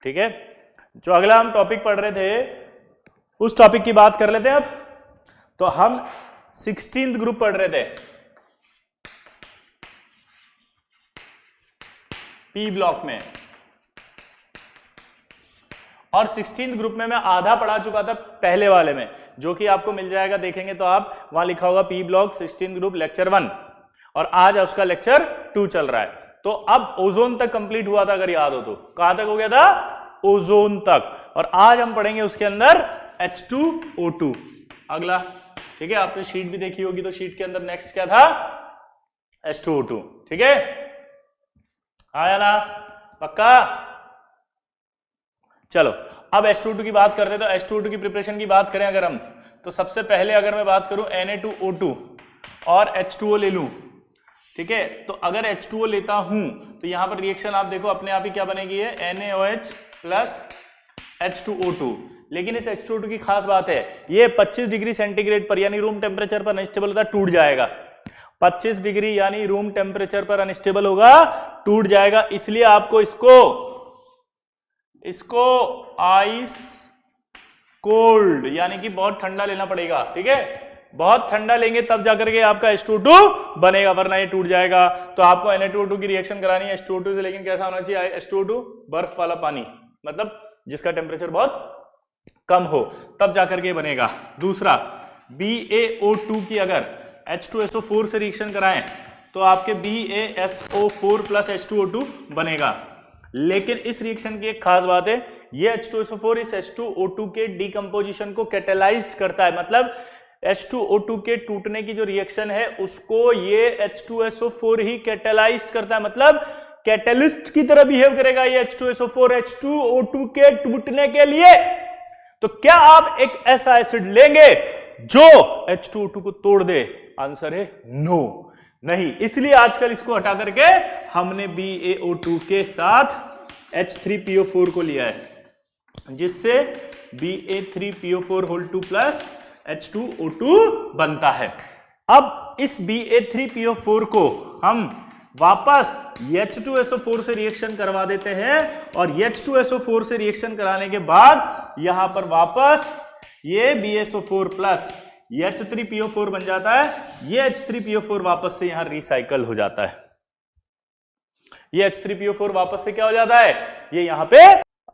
ठीक है, जो अगला हम टॉपिक पढ़ रहे थे उस टॉपिक की बात कर लेते हैं अब। तो हम 16th ग्रुप पढ़ रहे थे, पी ब्लॉक में, और 16th ग्रुप में मैं आधा पढ़ा चुका था पहले वाले में, जो कि आपको मिल जाएगा, देखेंगे तो आप, वहां लिखा होगा P block 16th group lecture 1, और आज उसका लेक्चर 2 चल रहा है। तो अब ओजोन तक कंप्लीट हुआ था, अगर याद हो तो। कहां तक हो गया था? ओजोन तक। और आज हम पढ़ेंगे उसके अंदर H2O2 अगला। ठीक है, आपने शीट भी देखी होगी, तो शीट के अंदर नेक्स्ट क्या था? H2O2। ठीक है, आया ना? पक्का? चलो अब H2O2 की बात करते हैं। तो H2O2 की प्रिपरेशन की बात करें अगर हम, तो सबसे पहले अगर मैं बात करूं Na2O2 और H2O ले लूं, ठीक है, तो अगर H2O लेता हूं तो यहां पर रिएक्शन आप देखो अपने आप ही क्या बनेगी, है NaOH प्लस H2O2। लेकिन इस H2O2 की खास बात है, ये 25 डिग्री सेंटीग्रेड पर यानी रूम टेम्परेचर पर अनस्टेबल होता है, टूट जाएगा। 25 डिग्री यानी रूम टेम्परेचर पर अनस्टेबल होगा, टूट जाएगा। इसलिए आपको इसको आइस कोल्ड यानी कि बहुत ठंडा लेना पड़ेगा। ठीक है, बहुत ठंडा लेंगे तब जाकर के आपका H2O2 बनेगा, वरना ये टूट जाएगा। तो आपको Na2O2 की रिएक्शन करानी है H2O2 से, लेकिन कैसा होना चाहिए? H2O2 बर्फ वाला पानी, मतलब जिसका टेम्परेचर बहुत कम हो, तब जाकर के बनेगा। दूसरा, BaO2 की अगर H2SO4 से रिएक्शन कराएं तो आपके BaSO4 प्लस H2O2 बनेगा। लेकिन इस रिएक्शन की एक खास बात है, ये H2SO4 इस H2O2 के डिकम्पोजिशन को कैटेलाइज्ड करता है, मतलब H2O2 के टूटने की जो रिएक्शन है उसको ये H2SO4 ही कैटेलाइज्ड करता है, मतलब कैटलिस्ट की तरह बिहेव करेगा ये H2SO4 H2O2 के टूटने के लिए। तो क्या आप एक ऐसा एसिड लेंगे जो H2O2 को तोड़ दे? आंसर है नो, नहीं। इसलिए आजकल इसको हटा करके हमने BaO2 के साथ H3PO4 को लिया है, जिससे Ba3PO4 प्लस H2O2 बनता है। अब इस Ba3PO4 को हम वापस H2SO4 से रिएक्शन करवा देते हैं, और H2SO4 से रिएक्शन कराने के बाद यहां पर वापस ये BaSO4 प्लस H3PO4 बन जाता है। ये H3PO4 वापस से यहां रिसाइकल हो जाता है। ये H3PO4 वापस से क्या हो जाता है? ये यहां पे।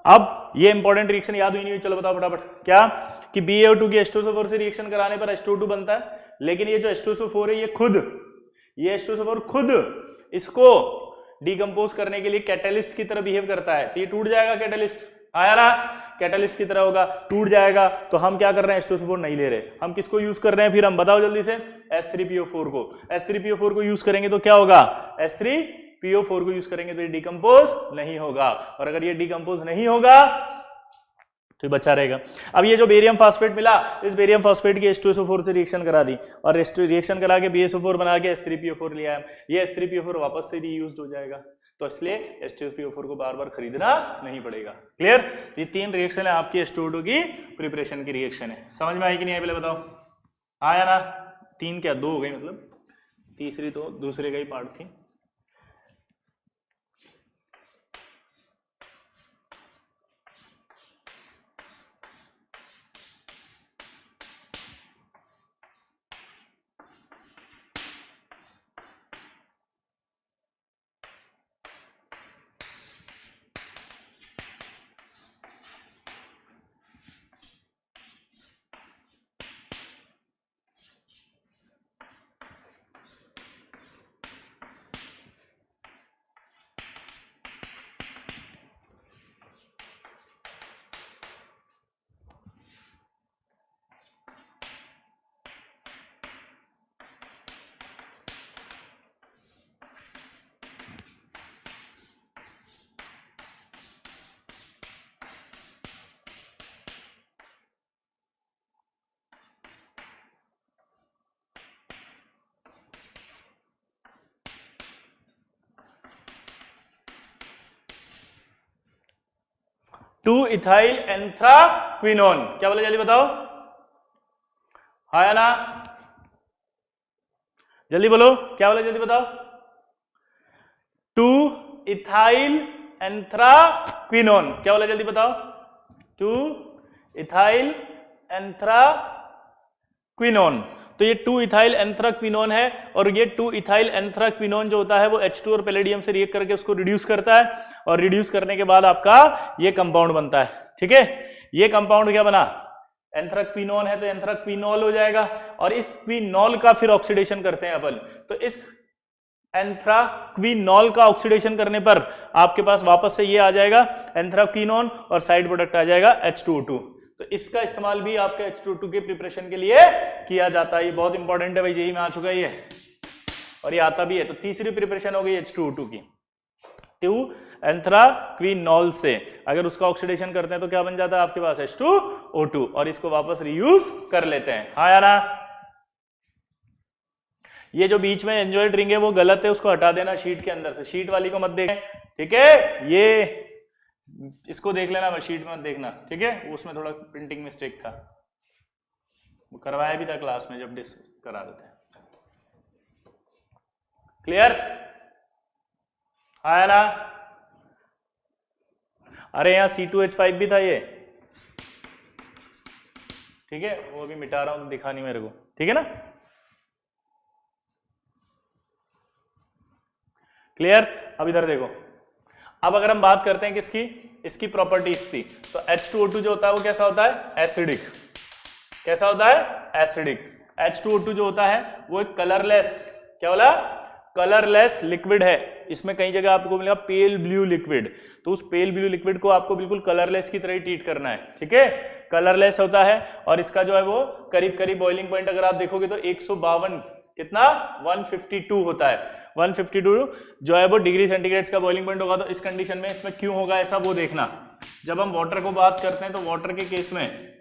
अब ये इंपॉर्टेंट रिएक्शन याद हुई नहीं हुई? चलो बताओ फटाफट। क्या कि BaO2 की H2SO4 से रिएक्शन कराने पर H2O2 बनता है, लेकिन ये जो H2SO4 है ये H2SO4 खुद इसको डिकम्पोज करने के लिए कैटलिस्ट की तरह बिहेव करता है, तो ये टूट जाएगा। कैटलिस्ट आया ना? कैटलिस्ट की तरह होगा, टूट जाएगा। तो हम क्या कर रहे हैं? H2SO4 नहीं ले रहे, हम किसको यूज कर रहे हैं? फिर हम बताओ जल्दी से, H3PO4 को। H3PO4 को यूज करेंगे तो क्या होगा? H3PO4 को यूज करेंगे तो ये डिकम्पोज नहीं होगा, और अगर ये डिकम्पोज नहीं होगा तो बचा रहेगा। अब ये जो बेरियम फास्फेट मिला, इस बेरियम फास्फेट की H2SO4 से रिएक्शन करा दी, और रिएक्शन करा के BaSO4 बना के H3PO4 लिया है। ये H3PO4 वापस से रीयूज्ड हो जाएगा, तो इसलिए H2PO4 को बार बार खरीदना नहीं पड़ेगा। क्लियर? ये 3 रिएक्शन है आपकी H2O2 की प्रिपरेशन की रिएक्शन है। समझ में आई कि नहीं आई पहले बताओ? आया ना? 3 क्या 2 हो गई, मतलब तीसरी तो दूसरे का ही पार्ट थी। टू इथाइल एंथ्राक्विनोन, क्या बोले जल्दी बताओ? हाँ या ना? जल्दी बोलो, क्या बोले जल्दी बताओ? टू इथाइल एंथ्राक्विनोन, क्या बोला जल्दी बताओ, 2 इथाइल एंथ्राक्विनोन। तो ये 2 इथाइल एंथ्राक्विनोन है और ये 2 इथाइल एंथ्राक्विनोन जो होता है वो H2 और पैलेडियम से रिएक्ट करके उसको रिड्यूस करता है और रिड्यूस करने के बाद आपका ये कंपाउंड बनता है। ठीक है, ये कंपाउंड क्या बना, एंथ्राक्विनोन है तो एंथ्राक्विनोल हो जाएगा और इस क्विनोल का फिर ऑक्सीडेशन करते हैं अपन। तो इस एंथ्राक्विनोल का ऑक्सीडेशन करने पर आपके पास वापस से ये आ जाएगा एंथ्राक्विनोन और साइड प्रोडक्ट आ जाएगा H2O2। तो इसका इस्तेमाल भी आपके H2O2 के प्रिपरेशन के लिए किया जाता है। ये बहुत इंपॉर्टेंट है भाई, जेईई में आ चुका है ये और ये आता भी है। तो तीसरी प्रिपरेशन हो गई H2O2 की, 2 एंथ्राक्विनोल से अगर उसका ऑक्सीडेशन करते हैं तो क्या बन जाता है आपके पास H2O2 और इसको वापस रीयूज कर लेते हैं। हाँ या ना, ये जो बीच में एंजॉयड रिंग है वो गलत है, उसको हटा देना शीट के अंदर से, शीट वाली को मत देखें। ठीक है, ये इसको देख लेना, शीट में मत देखना। ठीक है, उसमें थोड़ा प्रिंटिंग मिस्टेक था, वो करवाया भी था क्लास में जब डिस्कस करा रहे थे। क्लियर, आया ना? अरे यहां C2H5 भी था ये, ठीक है, वो अभी मिटा रहा हूं तो दिखा नहीं मेरे को। ठीक है ना, क्लियर। अब इधर देखो, अब अगर हम बात करते हैं किसकी, इसकी प्रॉपर्टीज थी, तो H2O2 जो होता है वो कैसा होता है, एसिडिक। कैसा होता है, एसिडिक। H2O2 जो होता है वो एक कलरलेस, क्या बोला, कलरलेस लिक्विड है। इसमें कई जगह आपको मिलेगा पेल ब्लू लिक्विड, तो उस पेल ब्लू लिक्विड को आपको बिल्कुल कलरलेस की तरह ट्रीट करना है। ठीक है, कलरलेस होता है और इसका जो है वो करीब करीब बॉइलिंग पॉइंट अगर आप देखोगे तो 152 कितना 152 होता है। 152 जो है वो डिग्री सेंटीग्रेड का बॉइलिंग पॉइंट होगा। तो इस कंडीशन में इसमें क्यों होगा ऐसा वो देखना। जब हम वाटर को बात करते हैं तो वाटर के केस में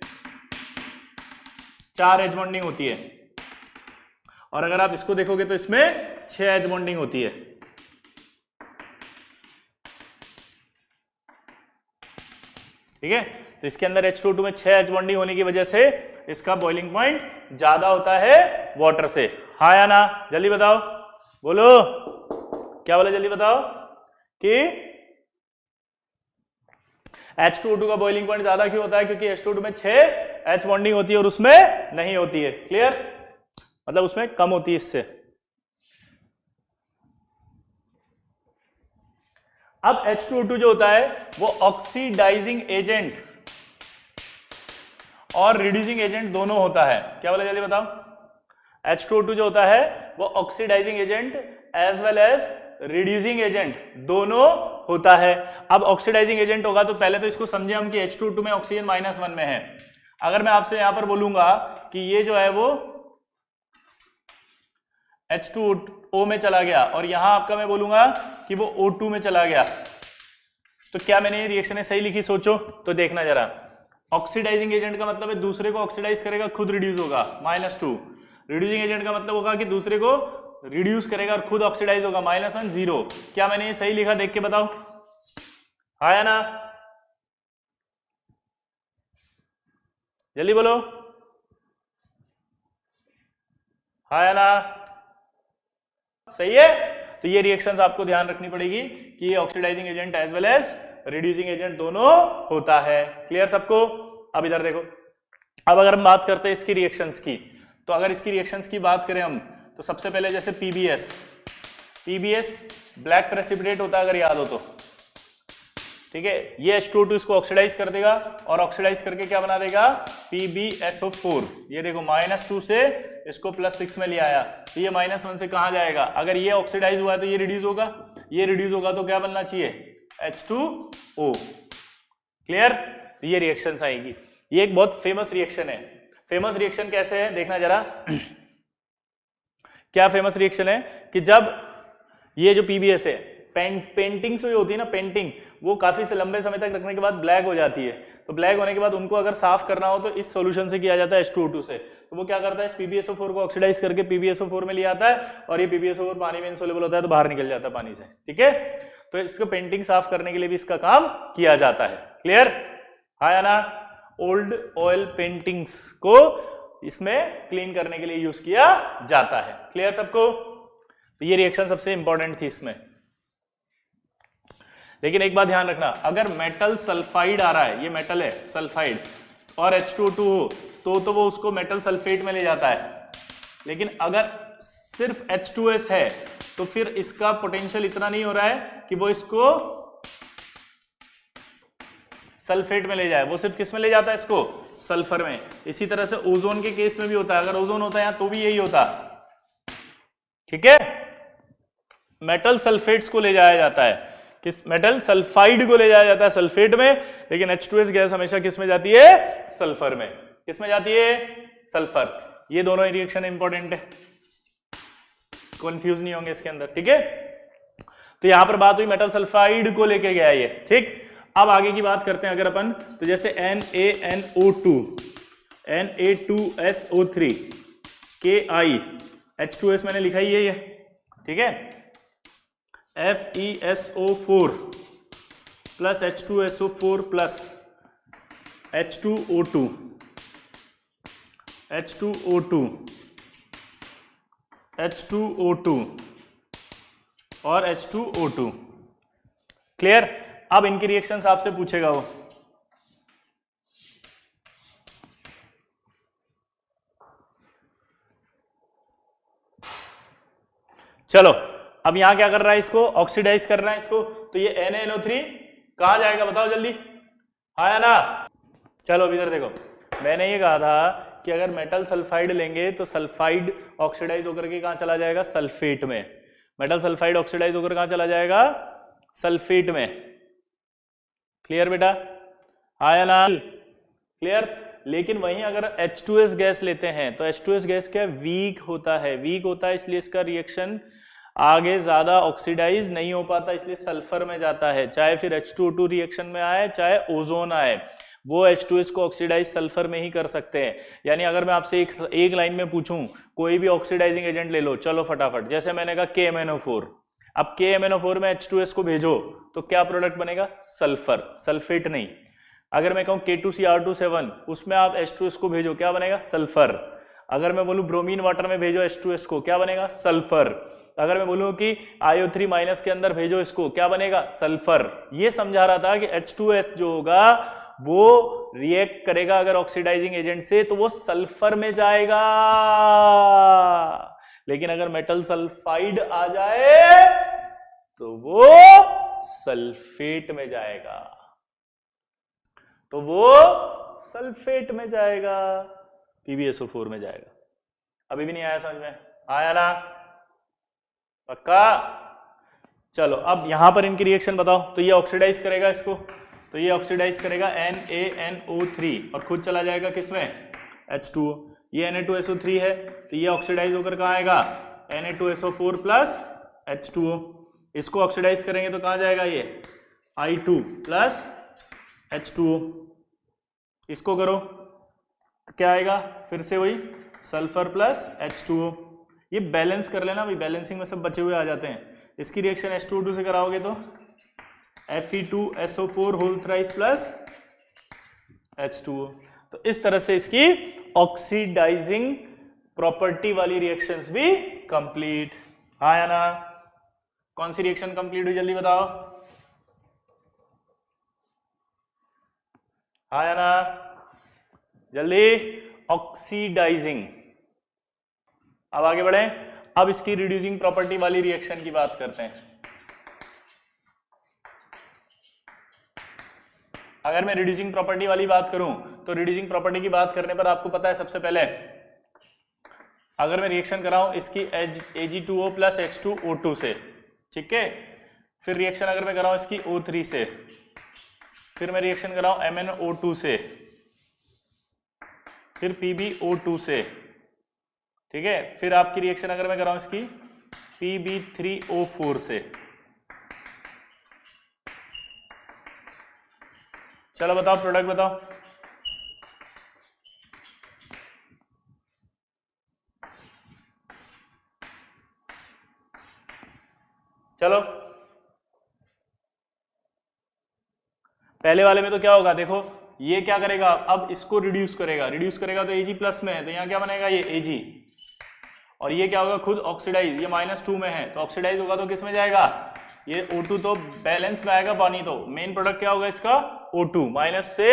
4 एज बॉन्डिंग होती है और अगर आप इसको देखोगे तो इसमें 6 एज बॉन्डिंग होती है। ठीक है, तो इसके अंदर H2O2 में 6 एच बॉन्डिंग होने की वजह से इसका बॉइलिंग पॉइंट ज्यादा होता है वाटर से। हाँ या ना, जल्दी बताओ, बोलो क्या बोला, जल्दी बताओ कि H2O2 का बॉइलिंग पॉइंट ज्यादा क्यों होता है, क्योंकि H2O2 में 6 एच बॉन्डिंग होती है और उसमें नहीं होती है। क्लियर, मतलब उसमें कम होती है इससे। अब H2O2 जो होता है वो ऑक्सीडाइजिंग एजेंट और रिड्यूसिंग एजेंट दोनों होता है। क्या बोला जल्दी बताओ, H2O2 जो होता है वो oxidizing agent as well as reducing agent दोनों होता है। अब ऑक्सीडाइजिंग एजेंट होगा तो पहले तो इसको समझे हम कि H2O2 में ऑक्सीजन -1 में है। अगर मैं आपसे यहां पर बोलूंगा कि ये जो है वो H2O में चला गया और यहां आपका मैं बोलूंगा कि वो O2 में चला गया, तो क्या मैंने ये रिएक्शन सही लिखी, सोचो तो देखना जरा। ऑक्सीडाइजिंग एजेंट का मतलब है दूसरे को ऑक्सीडाइज करेगा, खुद रिड्यूस होगा, -2। रिड्यूसिंग एजेंट का मतलब होगा कि दूसरे को रिड्यूस करेगा और खुद ऑक्सीडाइज होगा, -1 0। क्या मैंने ये सही लिखा, देख के बताओ, आया ना, जल्दी बोलो, आया ना, सही है। तो ये रिएक्शंस आपको ध्यान रखनी पड़ेगी कि ये oxidizing agent as well as reducing agent दोनों होता है। क्लियर सबको। अब इधर देखो, अब अगर हम बात करते हैं इसकी रिएक्शंस की, तो अगर इसकी रिएक्शंस की बात करें हम तो सबसे पहले जैसे पीबीएस ब्लैक प्रेसिपिटेट होता है अगर याद हो तो, ठीक है, ये H2O2 इसको ऑक्सीडाइज कर देगा और ऑक्सीडाइज करके क्या बना देगा, PbSO4। ये देखो -2 से इसको +6 में ले आया, तो ये -1 से कहां जाएगा, अगर ये ऑक्सीडाइज हुआ है तो ये रिड्यूस होगा, ये रिड्यूस होगा तो क्या बनना चाहिए, H2O। क्लियर, तो ये रिएक्शंस आएगी। ये एक बहुत फेमस रिएक्शन है। फेमस रिएक्शन कैसे है देखना जरा। क्या फेमस रिएक्शन है कि जब ये जो पीबीएस है, पेंटिंग्स जो होती है ना, पेंटिंग, वो काफी से लंबे समय तक रखने के बाद ब्लैक हो जाती है। तो ब्लैक होने के बाद उनको अगर साफ करना हो तो इस सॉल्यूशन से किया जाता है H2O2 से। तो वो क्या करता है, इस PbSO4 को ऑक्सीडाइज करके PbSO4 में ले आता है और ये PbSO4 पानी में इनसोल्युबल होता है तो बाहर निकल जाता है पानी से। ठीक है, तो इसको पेंटिंग साफ करने के लिए भी इसका काम किया जाता है। क्लियर, हाँ या ना। ओल्ड ऑयल पेंटिंग्स को इसमें क्लीन करने के लिए यूज किया जाता है। क्लियर सबको। तो ये रिएक्शन सबसे इंपॉर्टेंट थी इसमें। लेकिन एक बात ध्यान रखना, अगर मेटल सल्फाइड आ रहा है, ये मेटल है सल्फाइड और H2O2 हो तो वो उसको मेटल सल्फेट में ले जाता है। लेकिन अगर सिर्फ H2S है तो फिर इसका पोटेंशियल इतना नहीं हो रहा है कि वो इसको सल्फेट में ले जाए, वो सिर्फ किस में ले जाता है, इसको सल्फर में। इसी तरह से ओजोन के केस में भी होता है, अगर ओजोन होता है यहां तो भी यही होता। ठीक है, मेटल सल्फेट्स को ले जाया जाता है, किस, मेटल सल्फाइड को ले जाया जाता है सल्फेट में, लेकिन H2S गैस हमेशा किस में जाती है, सल्फर में। किस में जाती है, सल्फर। ये दोनों रिएक्शन इंपॉर्टेंट है, कंफ्यूज नहीं होंगे इसके अंदर। ठीक है, तो यहां पर बात हुई मेटल सल्फाइड को लेके गया ये। ठीक, अब आगे की बात करते हैं अगर अपन, तो जैसे NaNO2 Na2SO3 Ki H2S मैंने लिखा ही है ये। ठीक है, FeSO4 plus H2SO4 plus H2O2 और H2O2। क्लियर। अब इनकी रिएक्शंस आपसे पूछेगा वो। चलो अब यहां क्या कर रहा है, इसको ऑक्सीडाइज कर रहा है इसको, तो ये NaNO3 कहां जाएगा बताओ जल्दी, हाँ या ना। चलो अब इधर देखो, मैंने ये कहा था कि अगर मेटल सल्फाइड लेंगे तो सल्फाइड ऑक्सीडाइज होकर के कहां चला जाएगा, सल्फेट में। मेटल सल्फाइड ऑक्सीडाइज होकर कहां चला जाएगा, सल्फेट में। क्लियर बेटा, हाँ या ना, क्लियर। लेकिन वहीं अगर H2S गैस लेते हैं तो H2S गैस क्या वीक होता है, वीक होता है, इसलिए इसका रिएक्शन आगे ज्यादा ऑक्सीडाइज नहीं हो पाता, इसलिए सल्फर में जाता है। चाहे फिर H2O2 रिएक्शन में आए चाहे ओजोन आए, वो H2S को ऑक्सीडाइज सल्फर में ही कर सकते हैं। यानी अगर मैं आपसे एक लाइन में पूछूं कोई भी ऑक्सीडाइजिंग एजेंट ले लो, चलो फटाफट, जैसे मैंने कहा KMnO4, अब KMnO4 में H2S को भेजो तो क्या प्रोडक्ट बनेगा, सल्फर, सल्फेट नहीं। अगर मैं कहूं K2Cr27 उसमें आप H2S को भेजो, क्या बनेगा, सल्फर। अगर मैं बोलूं ब्रोमीन वाटर में भेजो H2S को, क्या बनेगा, सल्फर। अगर मैं बोलूं कि IO3- के अंदर भेजो इसको, क्या बनेगा, सल्फर। ये समझा रहा था कि H2S जो होगा वो रिएक्ट करेगा अगर ऑक्सीडाइजिंग एजेंट से तो वो सल्फर में जाएगा, लेकिन अगर मेटल सल्फाइड आ जाए तो वो सल्फेट में जाएगा, तो वो सल्फेट में जाएगा, PbSO4 में जाएगा। अभी भी नहीं आया समझ में, आया ना, पक्का। चलो अब यहां पर इनकी रिएक्शन बताओ, तो ये ऑक्सीडाइज करेगा इसको, तो ये ऑक्सीडाइज करेगा NaNO3 और खुद चला जाएगा किसमें, H2O। ये Na2SO3 है तो ये ऑक्सीडाइज होकर कहाँ आएगा, Na2SO4 प्लस H2O। इसको ऑक्सीडाइज करेंगे तो कहाँ जाएगा, ये I2 प्लस H2O। इसको करो तो क्या आएगा, फिर से वही सल्फर प्लस H2O। ये बैलेंस कर लेना भाई, बैलेंसिंग में सब बचे हुए आ जाते हैं। इसकी रिएक्शन H2O2 से कराओगे तो Fe2SO4 whole thrice plus H2O। तो इस तरह से इसकी ऑक्सीडाइजिंग प्रॉपर्टी वाली रिएक्शंस भी कंप्लीट। हाँ या ना, कौन सी रिएक्शन कंप्लीट हुई जल्दी बताओ, हाँ या ना, जल्दी, ऑक्सीडाइजिंग। अब आगे बढ़े, अब इसकी रिड्यूसिंग प्रॉपर्टी वाली रिएक्शन की बात करते हैं। अगर मैं रिड्यूसिंग प्रॉपर्टी वाली बात करूं तो रिड्यूसिंग प्रॉपर्टी की बात करने पर आपको पता है सबसे पहले, अगर मैं रिएक्शन कराऊं इसकी Ag2O प्लस H2O2 से, ठीक है, फिर रिएक्शन अगर मैं कराऊं इसकी O3 से, फिर मैं रिएक्शन कराऊं MnO2 से, फिर PbO2 से, ठीक है, फिर आपकी रिएक्शन अगर मैं कराऊं इसकी Pb3O4 से। चलो बताओ प्रोडक्ट बताओ, चलो पहले वाले में तो क्या होगा, देखो ये क्या करेगा, अब इसको रिड्यूस करेगा, रिड्यूस करेगा तो Ag प्लस में है तो यहाँ क्या बनेगा, ये Ag, और ये क्या होगा खुद ऑक्सीडाइज, ये -2 में है तो ऑक्सीडाइज होगा तो किस में जाएगा, ये O2 तो बैलेंस में आएगा पानी, तो मेन प्रोडक्ट क्या होगा इसका O2 माइनस से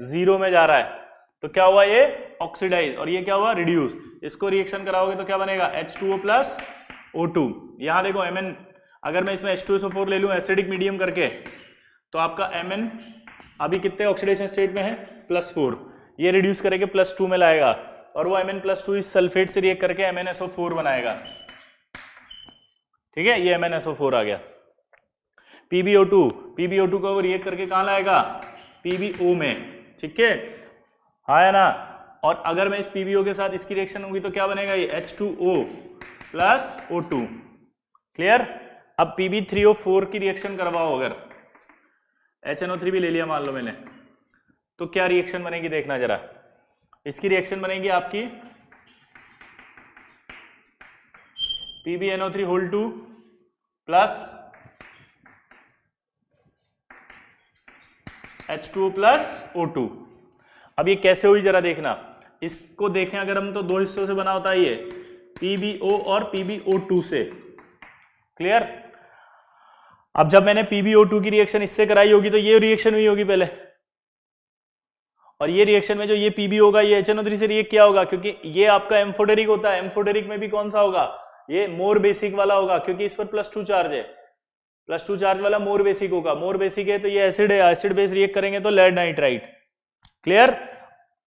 0 में जा रहा है, तो क्या हुआ ये ऑक्सीडाइज, और ये क्या हुआ रिड्यूस। इसको रिएक्शन कराओगे तो क्या बनेगा H2O प्लस O2। यहां देखो Mn, अगर मैं इसमें H2SO4 ले लूं एसिडिक मीडियम करके, तो आपका Mn अभी कितने ऑक्सीडेशन स्टेट में है +4, ये रिड्यूस करके +2 में लाएगा, और वो Mn+2 इस सल्फेट से रिएक्ट करके MnSO4 बनाएगा। ठीक है, ये MnSO4 आ गया। PbO2 को वो रिएक्ट करके कहां लाएगा PbO में। ठीक है, हाँ है ना। और अगर मैं इस PbO के साथ इसकी रिएक्शन होगी तो क्या बनेगा ये H2O प्लस O2। क्लियर। अब Pb3O4 की रिएक्शन करवाओ, अगर HNO3 भी ले लिया मान लो मैंने, तो क्या रिएक्शन बनेगी देखना जरा। इसकी रिएक्शन बनेगी आपकी PbNO3 plus H2O plus O2। अब ये कैसे हुई जरा देखना, इसको देखें अगर हम तो दो हिस्सों से बना होता है ये PbO और PbO2 से। क्लियर। अब जब मैंने PbO2 की रिएक्शन इससे कराई होगी तो ये रिएक्शन हुई होगी पहले, और ये रिएक्शन में जो ये Pb होगा ये HNO3 से रिएक्ट किया होगा, क्योंकि ये आपका एम्फोडेरिक होता है। एम्फोडेरिक में भी कौन सा होगा, ये मोर बेसिक वाला होगा, क्योंकि इस पर +2 चार्ज है। +2 चार्ज वाला मोर बेसिक होगा। मोर बेसिक है तो ये एसिड है, एसिड बेस रिएक्ट करेंगे तो लेड नाइट्राइट। क्लियर।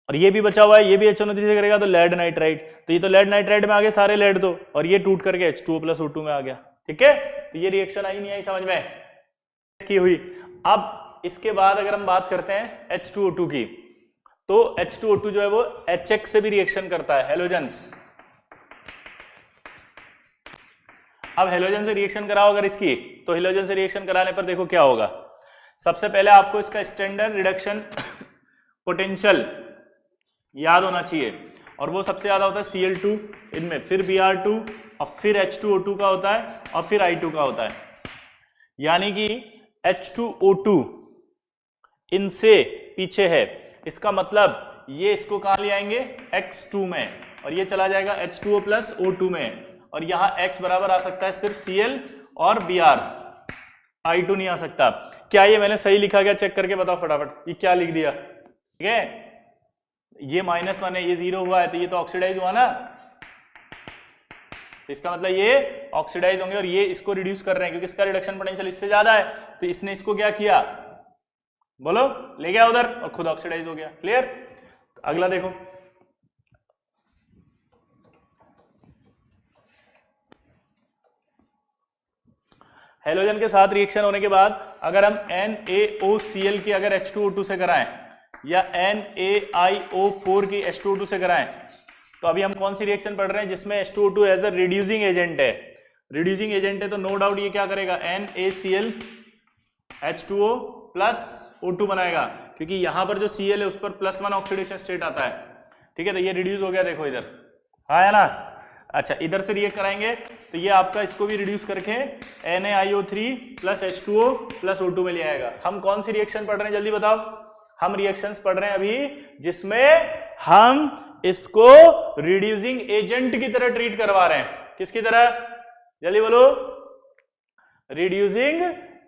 और ये भी बचा हुआ है, ये भी HNO3 से करेगा तो लेड नाइट्राइट, तो ये तो लेड नाइट्राइट में आ गए सारे लेड तो, और ये टूट करके H2O प्लस O2 में आ गया। ठीक है, तो ये रिएक्शन आई नहीं आई समझ में इसकी हुई। अब इसके बाद अगर हम बात करते हैं H2O2 की, तो H2O2 जो है वो HX से भी रिएक्शन करता है, हेलोजेंस। अब हेलोजन से रिएक्शन कराओ अगर इसकी, तो हेलोजन से रिएक्शन कराने पर देखो क्या होगा। सबसे पहले आपको इसका स्टैंडर्ड रिडक्शन पोटेंशियल याद होना चाहिए, और वो सबसे ज्यादा होता है Cl2 इनमें, फिर Br2, और फिर H2O2 का होता है, और फिर I2 का होता है। यानी कि H2O2 इनसे पीछे है, इसका मतलब ये इसको कहां ले आएंगे X2 में, और ये चला जाएगा H2O प्लस O2 में, और यहां X बराबर आ सकता है सिर्फ Cl और Br, I2 नहीं आ सकता। क्या ये मैंने सही लिखा क्या, चेक करके बताओ फटाफट, ये क्या लिख दिया। ठीक है, ये -1 है, ये 0 हुआ है, तो ये तो ऑक्सीडाइज हुआ ना, तो इसका मतलब ये ऑक्सीडाइज होंगे, और ये इसको रिड्यूस कर रहे हैं क्योंकि इसका रिडक्शन पोटेंशियल इससे ज्यादा है, तो इसने इसको क्या किया बोलो, ले गया उधर और खुद ऑक्सीडाइज हो गया। क्लियर। अगला देखो, हेलोजन के साथ रिएक्शन होने के बाद अगर हम NaOCl की अगर H2O2 से कराएं, या NaIO4 की H2O2 से कराएं, तो अभी हम कौन सी रिएक्शन पढ़ रहे हैं जिसमें H2O2 as a reducing agent है। रिड्यूसिंग एजेंट है तो नो डाउट ये क्या करेगा, NaCl H2O प्लस O2 बनाएगा, क्योंकि यहां पर जो Cl है उस पर +1 ऑक्सीडेशन स्टेट आता है। ठीक है, तो ये रिड्यूस हो गया, देखो इधर, हाँ है ना। अच्छा, इधर से रिएक्ट कराएंगे तो ये आपका इसको भी रिड्यूस करके NaIO3 plus H2O plus O2 में ले आएगा। हम कौन सी रिएक्शन पढ़ रहे हैं जल्दी बताओ। हम रिएक्शंस पढ़ रहे हैं अभी जिसमें हम इसको रिड्यूसिंग एजेंट की तरह ट्रीट करवा रहे हैं। किसकी तरह, जल्दी बोलो, रिड्यूसिंग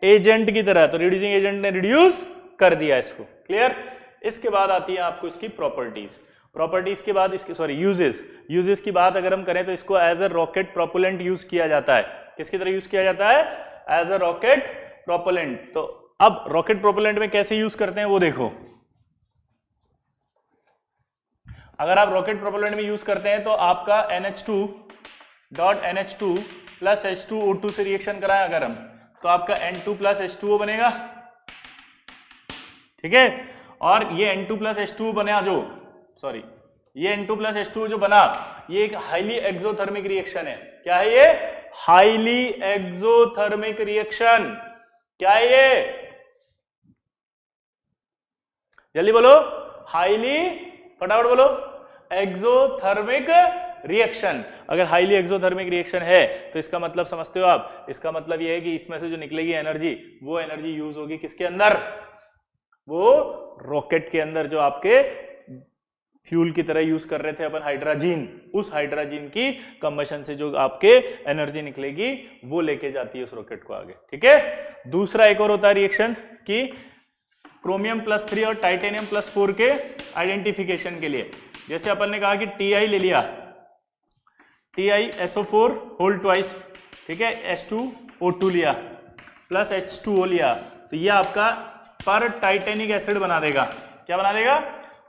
एजेंट की तरह। तो रिड्यूसिंग एजेंट ने रिड्यूस कर दिया इसको। क्लियर। इसके बाद आती है आपको इसकी प्रॉपर्टीज। प्रॉपर्टीज के बाद इसकी यूजेस की बात अगर हम करें तो इसको as a rocket propellant use किया जाता है। किसकी तरह यूज किया जाता है, एज अ रॉकेट प्रोपेलेंट। तो अब रॉकेट प्रोपेलेंट में कैसे यूज करते हैं वो देखो। अगर आप रॉकेट प्रोपेलेंट में यूज करते हैं तो आपका NH2 प्लस H2O2 से रिएक्शन कराएं अगर हम, तो आपका N2 प्लस H2O बनेगा। ठीक है, और ये N2 प्लस H2O बना ये N2 प्लस H2O जो बना, ये एक हाईली एक्सोथर्मिक रिएक्शन है। क्या है ये, हाईली एक्सोथर्मिक रिएक्शन। क्या है ये, जल्दी बोलो, हाईली, फटाफट बोलो, एक्सोथर्मिक रिएक्शन। अगर हाईली एक्सोथर्मिक रिएक्शन है तो इसका मतलब समझते हो आप, इसका मतलब यह है कि इसमें से जो निकलेगी एनर्जी, वो एनर्जी यूज होगी किसके अंदर, वो रॉकेट के अंदर, जो आपके फ्यूल की तरह यूज कर रहे थे अपन हाइड्रोजन, उस हाइड्रोजन की कंबशन से जो आपके एनर्जी निकलेगी वो लेके जाती है उस रॉकेट को आगे। ठीक है, दूसरा एक और होता है रिएक्शन कि क्रोमियम +3 और टाइटेनियम +4 के आइडेंटिफिकेशन के लिए, जैसे अपन ने कहा कि Ti ले लिया, TiSO4 होल ट्वाइस, ठीक है, H2O2 लिया प्लस H2O लिया, तो ये आपका पर टाइटेनिक एसिड बना देगा। क्या बना देगा?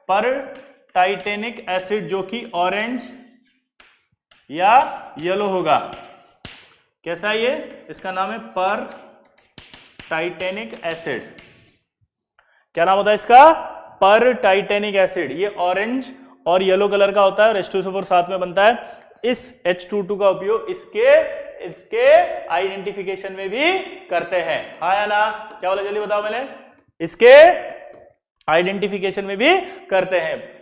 पर टाइटेनिक एसिड, जो कि ऑरेंज या येलो होगा। कैसा ये? इसका नाम है पर टाइटेनिक एसिड। क्या नाम होता है इसका? पर टाइटेनिक एसिड। ये ऑरेंज और येलो कलर का होता है और H2SO4 साथ में बनता है। इस H22 का उपयोग इसके आइडेंटिफिकेशन में भी करते हैं। हाँ या ना? क्या बोला जल्दी बताओ। मैंने इसके आइडेंटिफिकेशन में भी करते हैं।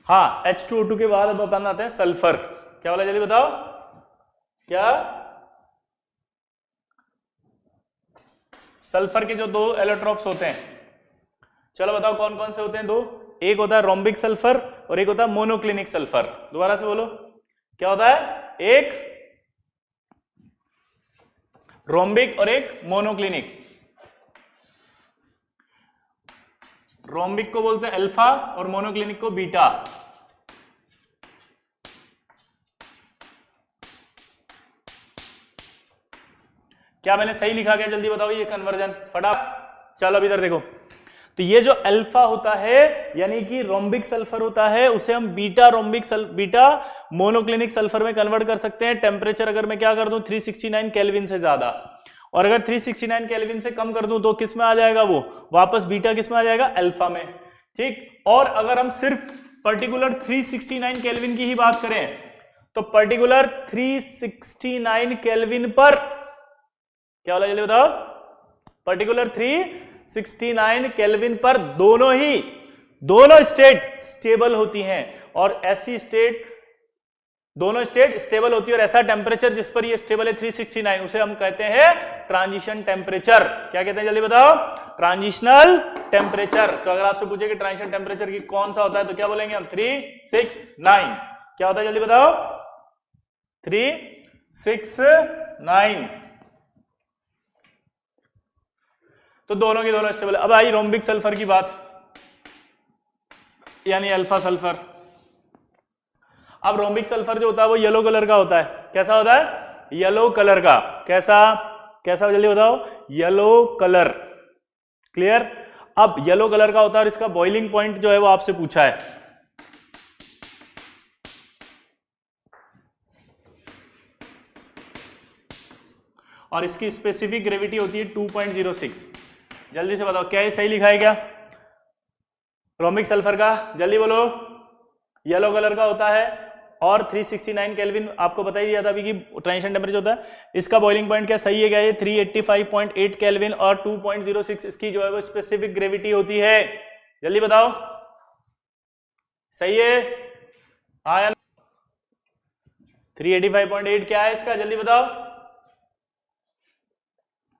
हाँ, H2O2 के बाद अब अपन आते हैं सल्फर। क्या बोला जल्दी बताओ। क्या? सल्फर के जो दो एलोट्रोप्स होते हैं, चलो बताओ कौन कौन से होते हैं? दो। एक होता है रोम्बिक सल्फर और एक होता है मोनोक्लिनिक सल्फर। दोबारा से बोलो, क्या होता है? एक रोम्बिक और एक मोनोक्लिनिक। रोम्बिक को बोलते हैं अल्फा और मोनोक्लिनिक को बीटा। क्या मैंने सही लिखा? क्या जल्दी बताओ ये कन्वर्जन फटाफट। चलो अब इधर देखो, तो ये जो अल्फा होता है यानी कि रोम्बिक सल्फर होता है, उसे हम बीटा मोनोक्लिनिक सल्फर में कन्वर्ट कर सकते हैं। टेम्परेचर अगर मैं क्या कर दूं 369 केल्विन से ज्यादा, और अगर 369 केल्विन से कम कर दूं तो किस में आ जाएगा? वो वापस बीटा किस में आ जाएगा? अल्फा में। ठीक। और अगर हम सिर्फ पर्टिकुलर 369 केल्विन की ही बात करें तो पर्टिकुलर 369 केल्विन पर, क्या बोला जल्दी बताओ, पर्टिकुलर 369 केल्विन पर दोनों स्टेट स्टेबल होती हैं। और ऐसी स्टेट, दोनों स्टेट स्टेबल होती है और ऐसा टेम्परेचर जिस पर ये स्टेबल है 369, उसे हम कहते हैं ट्रांजिशन टेम्परेचर। क्या कहते हैं जल्दी बताओ? Transitional temperature. तो अगर आपसे पूछे कि ट्रांजिशन टेम्परेचर की कौन सा होता है तो क्या बोलेंगे हम? 369। क्या होता है जल्दी बताओ? 369। तो दोनों की दोनों स्टेबल। अब आई रोम्बिक सल्फर की बात, यानी अल्फा सल्फर। अब रोम्बिक सल्फर जो होता है वो येलो कलर का होता है। कैसा होता है? येलो कलर का। कैसा जल्दी बताओ? Yellow colour. क्लियर? अब येलो कलर का होता है और इसका बॉइलिंग पॉइंट जो है वो आपसे पूछा है। और इसकी स्पेसिफिक ग्रेविटी होती है 2.06। जल्दी से बताओ, क्या ये सही लिखा है? क्या रोम्बिक सल्फर का? जल्दी बोलो। येलो कलर का होता है और 369 केल्विन आपको बता ही दिया था अभी कि ट्रांजिशन टेम्परेचर होता है। इसका बॉइलिंग पॉइंट क्या सही है? क्या ये 385.8 केल्विन और 2.06 इसकी जो है वो स्पेसिफिक ग्रेविटी होती है। जल्दी बताओ, सही है? हाँ या 385.8 क्या है इसका? जल्दी बताओ।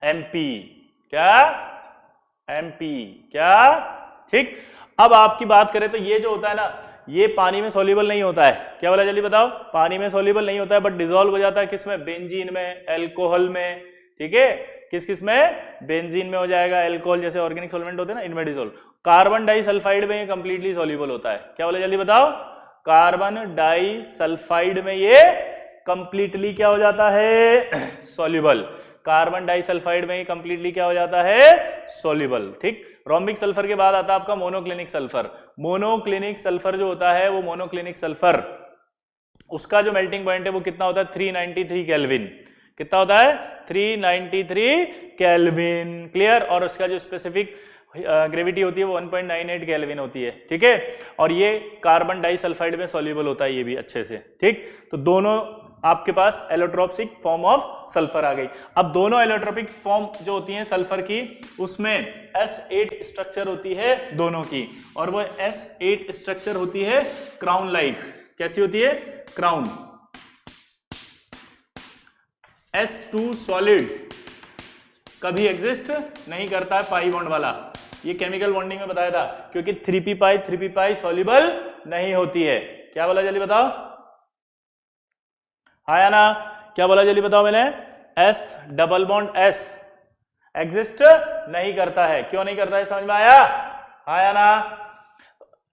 एमपी। क्या? एमपी। क्या? ठीक। अब आपकी बात करें तो ये जो होता है ना, ये पानी में सॉल्युबल नहीं होता है। क्या बोला जल्दी बताओ? पानी में सॉल्युबल नहीं होता है, बट डिसॉल्व हो जाता है किसमें? बेंजीन में, अल्कोहल में। ठीक है, किस में? बेंजीन में हो जाएगा, अल्कोहल जैसे ऑर्गेनिक सॉल्वेंट होते हैं ना, इनमें डिसॉल्व। कार्बन डाइसल्फाइड में ये कंप्लीटली सॉल्युबल होता है। क्या बोला जल्दी बताओ? कार्बन डाइसल्फाइड में ये कंप्लीटली क्या हो जाता है? सॉल्युबल। कार्बन डाइसल्फाइड में ही कंप्लीटली क्या हो जाता है? सॉल्युबल। ठीक। रोम्बिक सल्फर के बाद आता है आपका मोनोक्लिनिक सल्फर। मोनोक्लिनिक सल्फर जो होता है वो मोनोक्लिनिक सल्फर, उसका जो मेल्टिंग पॉइंट है वो कितना होता है? 393 केल्विन। कितना होता है? 393 केल्विन। क्लियर? और उसका जो स्पेसिफिक ग्रेविटी होती है वो 1.98 केल्विन होती है। ठीक है, और ये कार्बन डाइसल्फाइड में सॉल्युबल होता है ये भी अच्छे से। ठीक, तो दोनों आपके पास एलोट्रोपिक फॉर्म ऑफ सल्फर आ गई। अब दोनों एलोट्रोपिक फॉर्म जो होती हैं सल्फर की, उसमें S8 स्ट्रक्चर होती है दोनों की, और वो S8 स्ट्रक्चर होती है क्राउन लाइक। कैसी होती है? क्राउन। S2 सॉलिड कभी एग्जिस्ट नहीं करता है पाई बॉन्ड वाला। ये केमिकल बॉन्डिंग में बताया था, क्योंकि 3p सॉल्युबल नहीं होती है। क्या बोला जल्दी बताओ, हाँ या ना, क्या बोला जल्दी बताओ मैंने, S double bond S exist नहीं करता है। क्यों नहीं करता है, समझ में आया, हाँ या ना,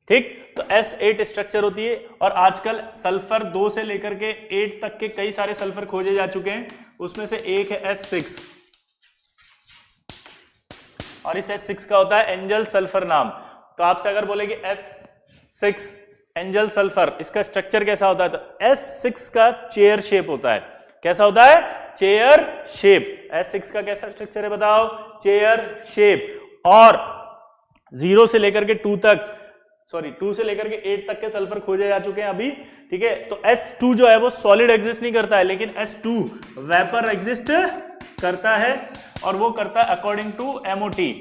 ठीक। तो S8 स्ट्रक्चर होती है, और आजकल सल्फर 2 से लेकर के 8 तक के कई सारे सल्फर खोजे जा चुके हैं, उसमें से एक है S6, और इस S6 का होता है एंजल सल्फर नाम। तो आपसे अगर बोले कि S6 एंजल सल्फर, इसका स्ट्रक्चर कैसा होता है, तो S6 का चेयर शेप होता है। कैसा होता है, चेयर शेप। S6 का कैसा स्ट्रक्चर है बताओ, चेयर शेप। और 0 से लेकर के 2 तक, सॉरी 2 से लेकर के 8 तक के सल्फर खोजे जा चुके हैं अभी, ठीक है। तो S2 जो है वो सॉलिड एग्जिस्ट नहीं करता है, लेकिन S2 वेपर एग्जिस्ट करता है, और वो करता है अकॉर्डिंग टू MOT,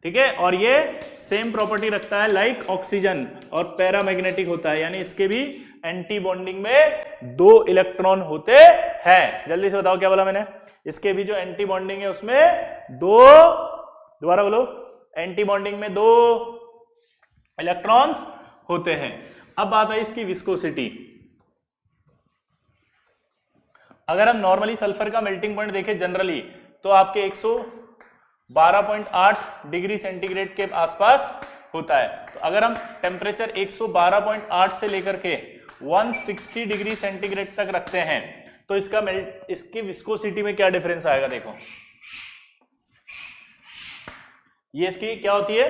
ठीक है। और ये सेम प्रॉपर्टी रखता है लाइक ऑक्सीजन, और पैरामैग्नेटिक होता है, यानी इसके भी एंटी बॉन्डिंग में 2 इलेक्ट्रॉन होते हैं। जल्दी से बताओ क्या बोला मैंने, इसके भी जो एंटी बॉन्डिंग है उसमें 2, दोबारा बोलो, एंटी बॉन्डिंग में 2 इलेक्ट्रॉन्स होते हैं। अब बात है इसकी विस्कोसिटी। अगर हम नॉर्मली सल्फर का मेल्टिंग पॉइंट देखें जनरली, तो आपके 112.8 डिग्री सेंटीग्रेड के आसपास होता है। तो अगर हम टेम्परेचर 112.8 से लेकर के 160 डिग्री सेंटीग्रेड तक रखते हैं, तो इसकी विस्कोसिटी में क्या डिफरेंस आएगा, देखो ये इसकी क्या होती है,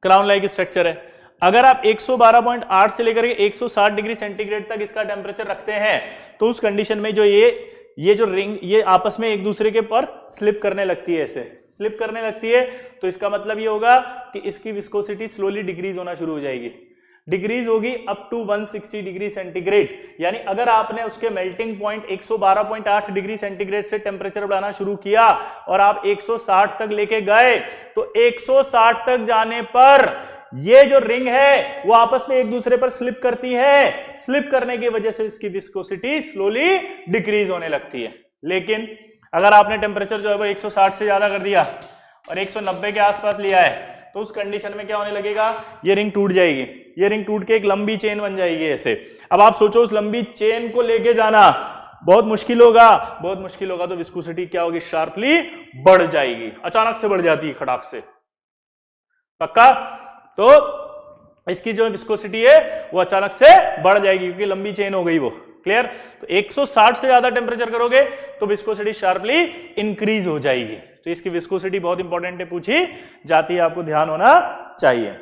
क्राउन लाइक स्ट्रक्चर है। अगर आप 112.8 से लेकर के 160 डिग्री सेंटीग्रेड तक इसका टेम्परेचर रखते हैं, तो उस कंडीशन में जो ये जो रिंग, ये आपस में एक दूसरे के पर स्लिप करने लगती है, ऐसे स्लिप करने लगती है। तो इसका मतलब ये होगा कि इसकी विस्कोसिटी स्लोली डिक्रीज होना शुरू हो जाएगी, डिक्रीज होगी अप टू 160 डिग्री सेंटीग्रेड। यानी अगर आपने उसके मेल्टिंग पॉइंट 112.8 डिग्री सेंटीग्रेड से टेम्परेचर बढ़ाना शुरू किया और आप 160 तक लेके गए, तो 160 तक जाने पर ये जो रिंग है वो आपस में एक दूसरे पर स्लिप करती है। स्लिप करने की वजह से इसकी विस्कोसिटी स्लोली डिक्रीज होने लगती है। लेकिन अगर आपने टेम्परेचर जो है वो 160 से ज्यादा कर दिया और 190 के आसपास लिया है, तो उस कंडीशन में क्या होने लगेगा, ये रिंग टूट जाएगी। ये रिंग टूट के एक लंबी चेन बन जाएगी ऐसे। अब आप सोचो उस लंबी चेन को लेके जाना बहुत मुश्किल होगा, बहुत मुश्किल होगा। तो विस्कोसिटी क्या होगी, शार्पली बढ़ जाएगी, अचानक से बढ़ जाती है खटाक से, पक्का। तो इसकी जो विस्कोसिटी है वो अचानक से बढ़ जाएगी क्योंकि लंबी चेन हो गई वो, क्लियर। तो 160 से ज्यादा टेम्परेचर करोगे तो विस्कोसिटी शार्पली इंक्रीज हो जाएगी। तो इसकी विस्कोसिटी बहुत इंपॉर्टेंट है, पूछी जाती है, आपको ध्यान होना चाहिए,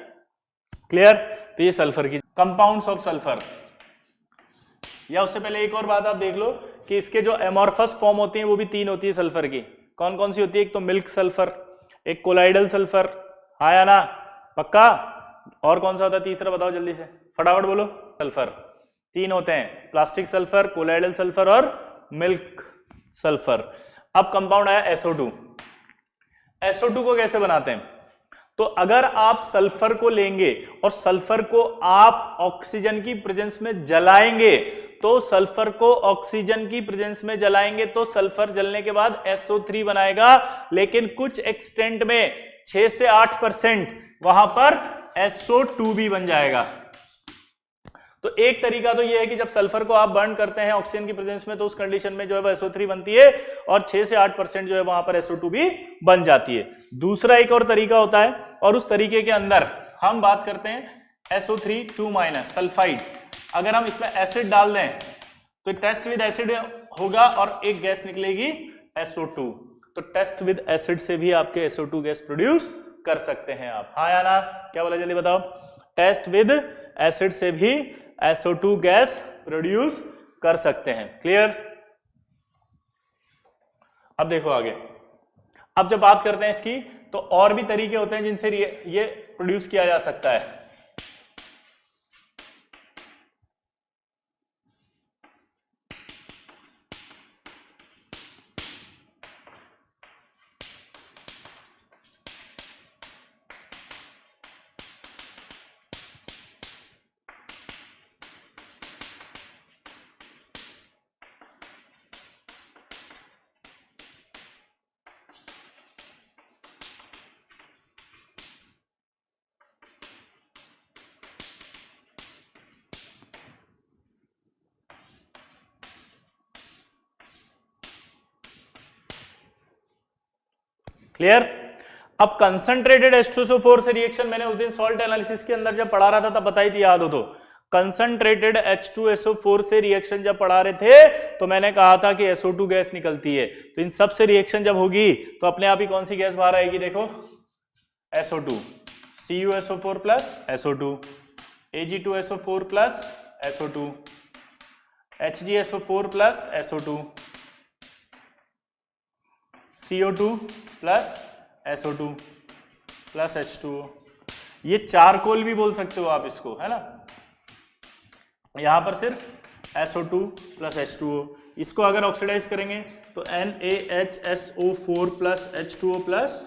क्लियर। तो ये सल्फर की कंपाउंड्स ऑफ सल्फर। या उससे पहले एक और बात आप देख लो कि इसके जो एमॉर्फस फॉर्म होती हैं वो भी 3 होती है सल्फर की। कौन कौन सी होती है, एक तो मिल्क सल्फर, एक कोलाइडल सल्फर, हाँ या ना, पक्का। और कौन सा होता है तीसरा, बताओ जल्दी से, फटाफट बोलो। सल्फर 3 होते हैं, प्लास्टिक सल्फर, कोलाइडल सल्फर और मिल्क सल्फर। अब कंपाउंड आया SO2। SO2 को कैसे बनाते हैं, तो अगर आप सल्फर को लेंगे और सल्फर को आप ऑक्सीजन की प्रेजेंस में जलाएंगे, तो सल्फर को ऑक्सीजन की प्रेजेंस में जलाएंगे तो सल्फर जलने के बाद SO3 बनाएगा, लेकिन कुछ एक्सटेंट में 6 से 8% वहां पर SO2 भी बन जाएगा। तो एक तरीका तो यह है कि जब सल्फर को आप बर्न करते हैं ऑक्सीजन की प्रेजेंस में, तो उस कंडीशन में जो है वो SO3 बनती है और 6 से 8% जो है वहां पर SO2 भी बन जाती है। दूसरा एक और तरीका होता है, और उस तरीके के अंदर हम बात करते हैं SO3 2- सल्फाइड। अगर हम इसमें एसिड डाल दें तो टेस्ट विद एसिड होगा और एक गैस निकलेगी SO2। तो टेस्ट विद एसिड से भी आपके SO2 गैस प्रोड्यूस कर सकते हैं आप, हाँ या ना, क्या बोला जल्दी बताओ। टेस्ट विद एसिड से भी SO2 गैस प्रोड्यूस कर सकते हैं, क्लियर। अब देखो आगे, अब जब बात करते हैं इसकी, तो और भी तरीके होते हैं जिनसे ये प्रोड्यूस किया जा सकता है। क्लियर। अब कंसंट्रेटेड H2SO4 से रिएक्शन मैंने उस दिन सॉल्ट एनालिसिस के अंदर जब पढ़ा रहा था तब बताई थी, याद हो तो। कंसंट्रेटेड H2SO4 से रिएक्शन जब पढ़ा रहे थे तो मैंने कहा था कि SO2 गैस निकलती है, तो इन सब से रिएक्शन जब होगी तो अपने आप ही कौन सी गैस बाहर आएगी, देखो SO2, CuSO4 plus SO2, Ag2SO4 plus SO2, HgSO4 plus SO2, CO2 plus SO2 plus H2O। ये चारकोल भी बोल सकते हो आप इसको, है ना। यहां पर सिर्फ SO2 प्लस H2O, इसको अगर ऑक्सीडाइज करेंगे तो NaHSO4 plus H2O plus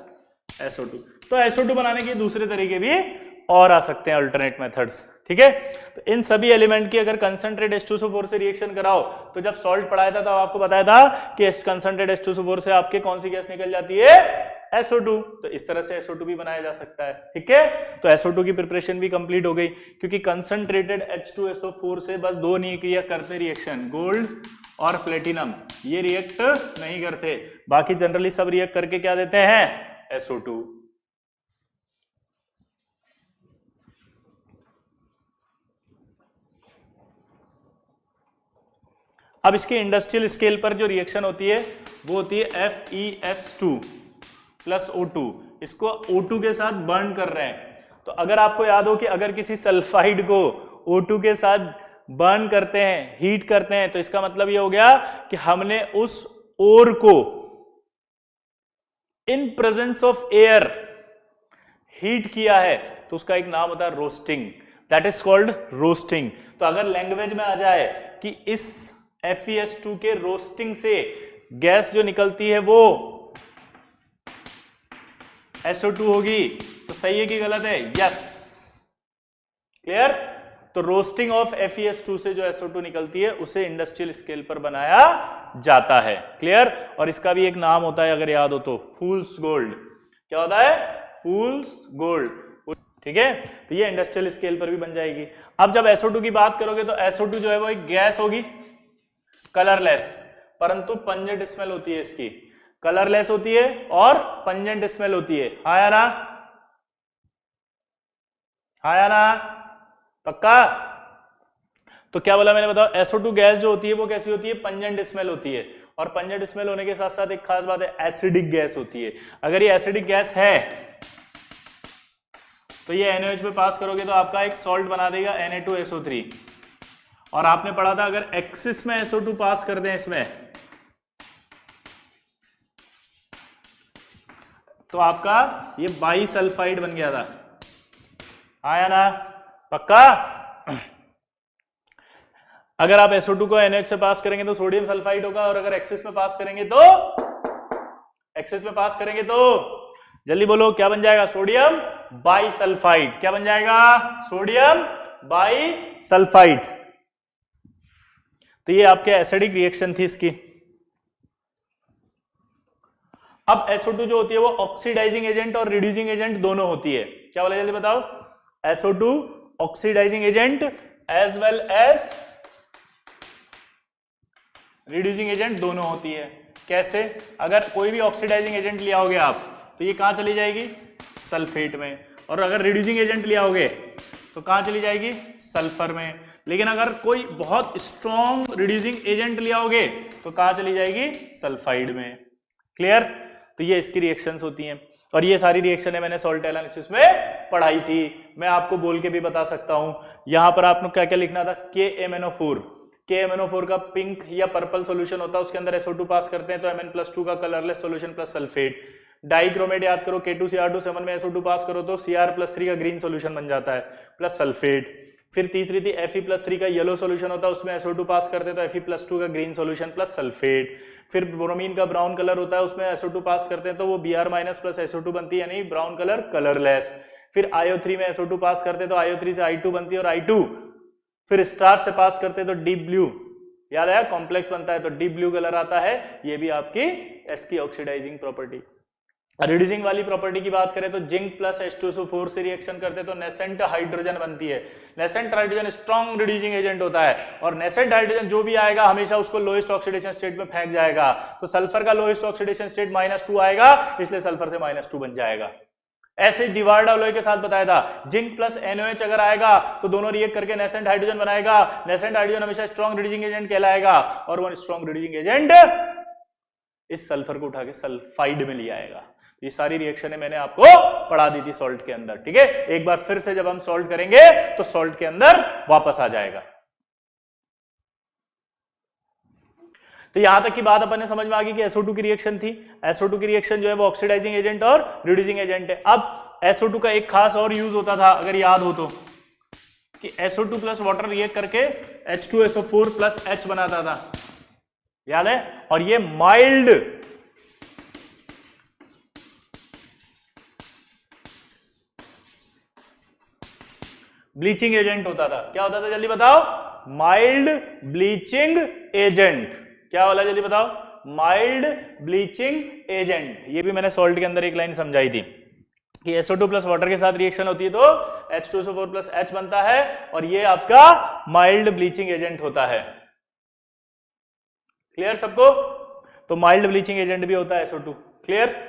SO2। तो SO2 बनाने के दूसरे तरीके भी और आ सकते हैं, अल्टरनेट मेथड्स, ठीक है। तो इन सभी एलिमेंट की अगर कंसंट्रेट H2SO4 से रिएक्शन कराओ तो जब सॉल्ट पढ़ाया था तब आपको बताया था कि कंसंट्रेट H2SO4 से आपके कौन सी गैस निकल जाती है, SO2। तो इस तरह से SO2 भी बनाया जा सकता है, ठीक है। तो SO2 की प्रिपरेशन भी कंप्लीट हो गई, क्योंकि कंसंट्रेटेड H2SO4 से बस दो नहीं किया करते रिएक्शन, गोल्ड और प्लेटिनम, ये रिएक्ट नहीं करते, बाकी जनरली सब रिएक्ट करके क्या देते हैं, SO2। अब इसके इंडस्ट्रियल स्केल पर जो रिएक्शन होती है वो होती है FeS2 प्लस O2, इसको O2 के साथ बर्न कर रहे हैं। तो अगर आपको याद हो कि अगर किसी सल्फाइड को O2 के साथ बर्न करते हैं, हीट करते हैं, तो इसका मतलब ये हो गया कि हमने उस ओर को in presence of air heat किया है, तो उसका एक नाम होता है roasting, that is called roasting. तो अगर लैंग्वेज में आ जाए कि इस FeS2 के रोस्टिंग से गैस जो निकलती है वो SO2 होगी, तो सही है कि गलत है, यस, क्लियर। तो रोस्टिंग ऑफ FeS2 से जो SO2 निकलती है उसे इंडस्ट्रियल स्केल पर बनाया जाता है, क्लियर। और इसका भी एक नाम होता है, अगर याद हो तो, फूल्स गोल्ड। क्या होता है, फूल्स गोल्ड, ठीक है। तो ये इंडस्ट्रियल स्केल पर भी बन जाएगी। अब जब SO2 की बात करोगे तो SO2 जो है वो एक गैस होगी, कलरलेस, परंतु पंजेंट स्मेल होती है इसकी, कलरलेस होती है और पंजेंट स्मेल होती है, हाँ या ना, हाँ या ना, पक्का। तो क्या बोला मैंने, बताओ। SO2 गैस जो होती है वो कैसी होती है, पंजेंट स्मेल होती है, और पंजेंट स्मेल होने के साथ साथ एक खास बात है, एसिडिक गैस होती है। अगर ये एसिडिक गैस है तो ये NaOH पे पास करोगे तो आपका एक सॉल्ट बना देगा Na2SO3। और आपने पढ़ा था अगर एक्सिस में SO2 पास कर दें इसमें तो आपका ये बाईसल्फाइड बन गया था, आया ना, पक्का। अगर आप SO2 को NaOH से पास करेंगे तो सोडियम सल्फाइड होगा, और अगर एक्सिस में पास करेंगे तो जल्दी बोलो क्या बन जाएगा, सोडियम बाईसल्फाइड। क्या बन जाएगा, सोडियम बाईसल्फाइड। तो ये आपके एसिडिक रिएक्शन थी इसकी। अब SO2 जो होती है वो ऑक्सीडाइजिंग एजेंट और रिड्यूसिंग एजेंट दोनों होती है। क्या बोला, जल्दी बताओ। SO2 oxidizing agent as well as reducing agent दोनों होती है। कैसे, अगर कोई भी ऑक्सीडाइजिंग एजेंट लिया होगे आप तो ये कहां चली जाएगी, सल्फेट में, और अगर रिड्यूसिंग एजेंट लिया होगे तो कहां चली जाएगी, सल्फर में। लेकिन अगर कोई बहुत स्ट्रॉन्ग रिड्यूसिंग एजेंट लिया होगे तो कहां चली जाएगी, सल्फाइड में, क्लियर। तो ये इसकी रिएक्शंस होती हैं, और ये सारी रिएक्शन है मैंने सॉल्ट एनालिसिस में पढ़ाई थी। मैं आपको बोल के भी बता सकता हूं, यहां पर आपने क्या क्या लिखना था, KMnO4, KMnO4 का पिंक या पर्पल सोल्यूशन होता है, उसके अंदर SO2 पास करते हैं तो Mn+2 का colourless solution plus sulphate. Dichromate याद करो, K2Cr2 में SO2 पास करो तो Cr+3 का ग्रीन सोल्यूशन बन जाता है प्लस सल्फेट। फिर तीसरी थी Fe+3 का येलो सोल्यूशन होता है, उसमें SO2 पास करते हैं तो Fe+2 का ग्रीन सोल्यूशन प्लस सल्फेट। फिर ब्रोमीन का ब्राउन कलर होता है, उसमें SO2 पास करते हैं तो वो Br- प्लस SO2 बनती है, यानी ब्राउन कलर, कलरलेस। फिर IO3 में SO2 पास करते हैं तो IO3 से I2 बनती है, और I2 फिर स्टार से पास करते हैं तो डीप ब्लू, याद आया, कॉम्प्लेक्स बनता है तो डीप ब्लू कलर आता है। ये भी आपकी S की ऑक्सीडाइजिंग प्रॉपर्टी, रिड्यूसिंग वाली प्रॉपर्टी की बात करें तो जिंक प्लस H2SO4 से रिएक्शन करते तो नेसेंट हाइड्रोजन बनती है। Nascent hydrogen strong reducing agent होता है और नेसेंट हाइड्रोजन जो भी आएगा हमेशा उसको लोएस्ट ऑक्सीडेशन स्टेट में फेंक जाएगा। तो सल्फर का लोएस्ट ऑक्सीडेशन स्टेट -2 आएगा, इसलिए सल्फर से -2 बन जाएगा। ऐसे डिवार्ड अलॉय के साथ बताया था, जिंक प्लस NOH अगर आएगा तो दोनों रिएक्ट करके नेसेंट हाइड्रोजन बनाएगा। नेसेंट हाइड्रोजन हमेशा स्ट्रॉन्ग रिड्यूसिंग एजेंट कहलाएगा और वो स्ट्रॉन्ग रिड्यूसिंग एजेंट इस सल्फर को उठा के सल्फाइड में ले आएगा। ये सारी रिएक्शन मैंने आपको पढ़ा दी थी सॉल्ट के अंदर, ठीक है। एक बार फिर से जब हम सॉल्ट करेंगे तो सॉल्ट के अंदर वापस आ जाएगा। तो यहां तक की बात अपन ने समझ में आ गई कि SO2 की रिएक्शन थी। SO2 की रिएक्शन जो है वो ऑक्सीडाइजिंग एजेंट और रिड्यूसिंग एजेंट है। अब SO2 का एक खास और यूज होता था, अगर याद हो तो, कि SO2 प्लस वाटर रिएक्ट करके H2SO4 प्लस H बनाता था, याद है। और ये माइल्ड ब्लीचिंग एजेंट होता था। क्या होता था जल्दी बताओ? Mild bleaching agent. क्या वाला जल्दी बताओ? Mild bleaching agent. ये भी मैंने सॉल्ट के अंदर एक लाइन समझाई थी कि SO2 प्लस वाटर के साथ रिएक्शन होती है तो H2SO4 प्लस H बनता है और ये आपका माइल्ड ब्लीचिंग एजेंट होता है। क्लियर सबको? तो माइल्ड ब्लीचिंग एजेंट भी होता है SO2। क्लियर?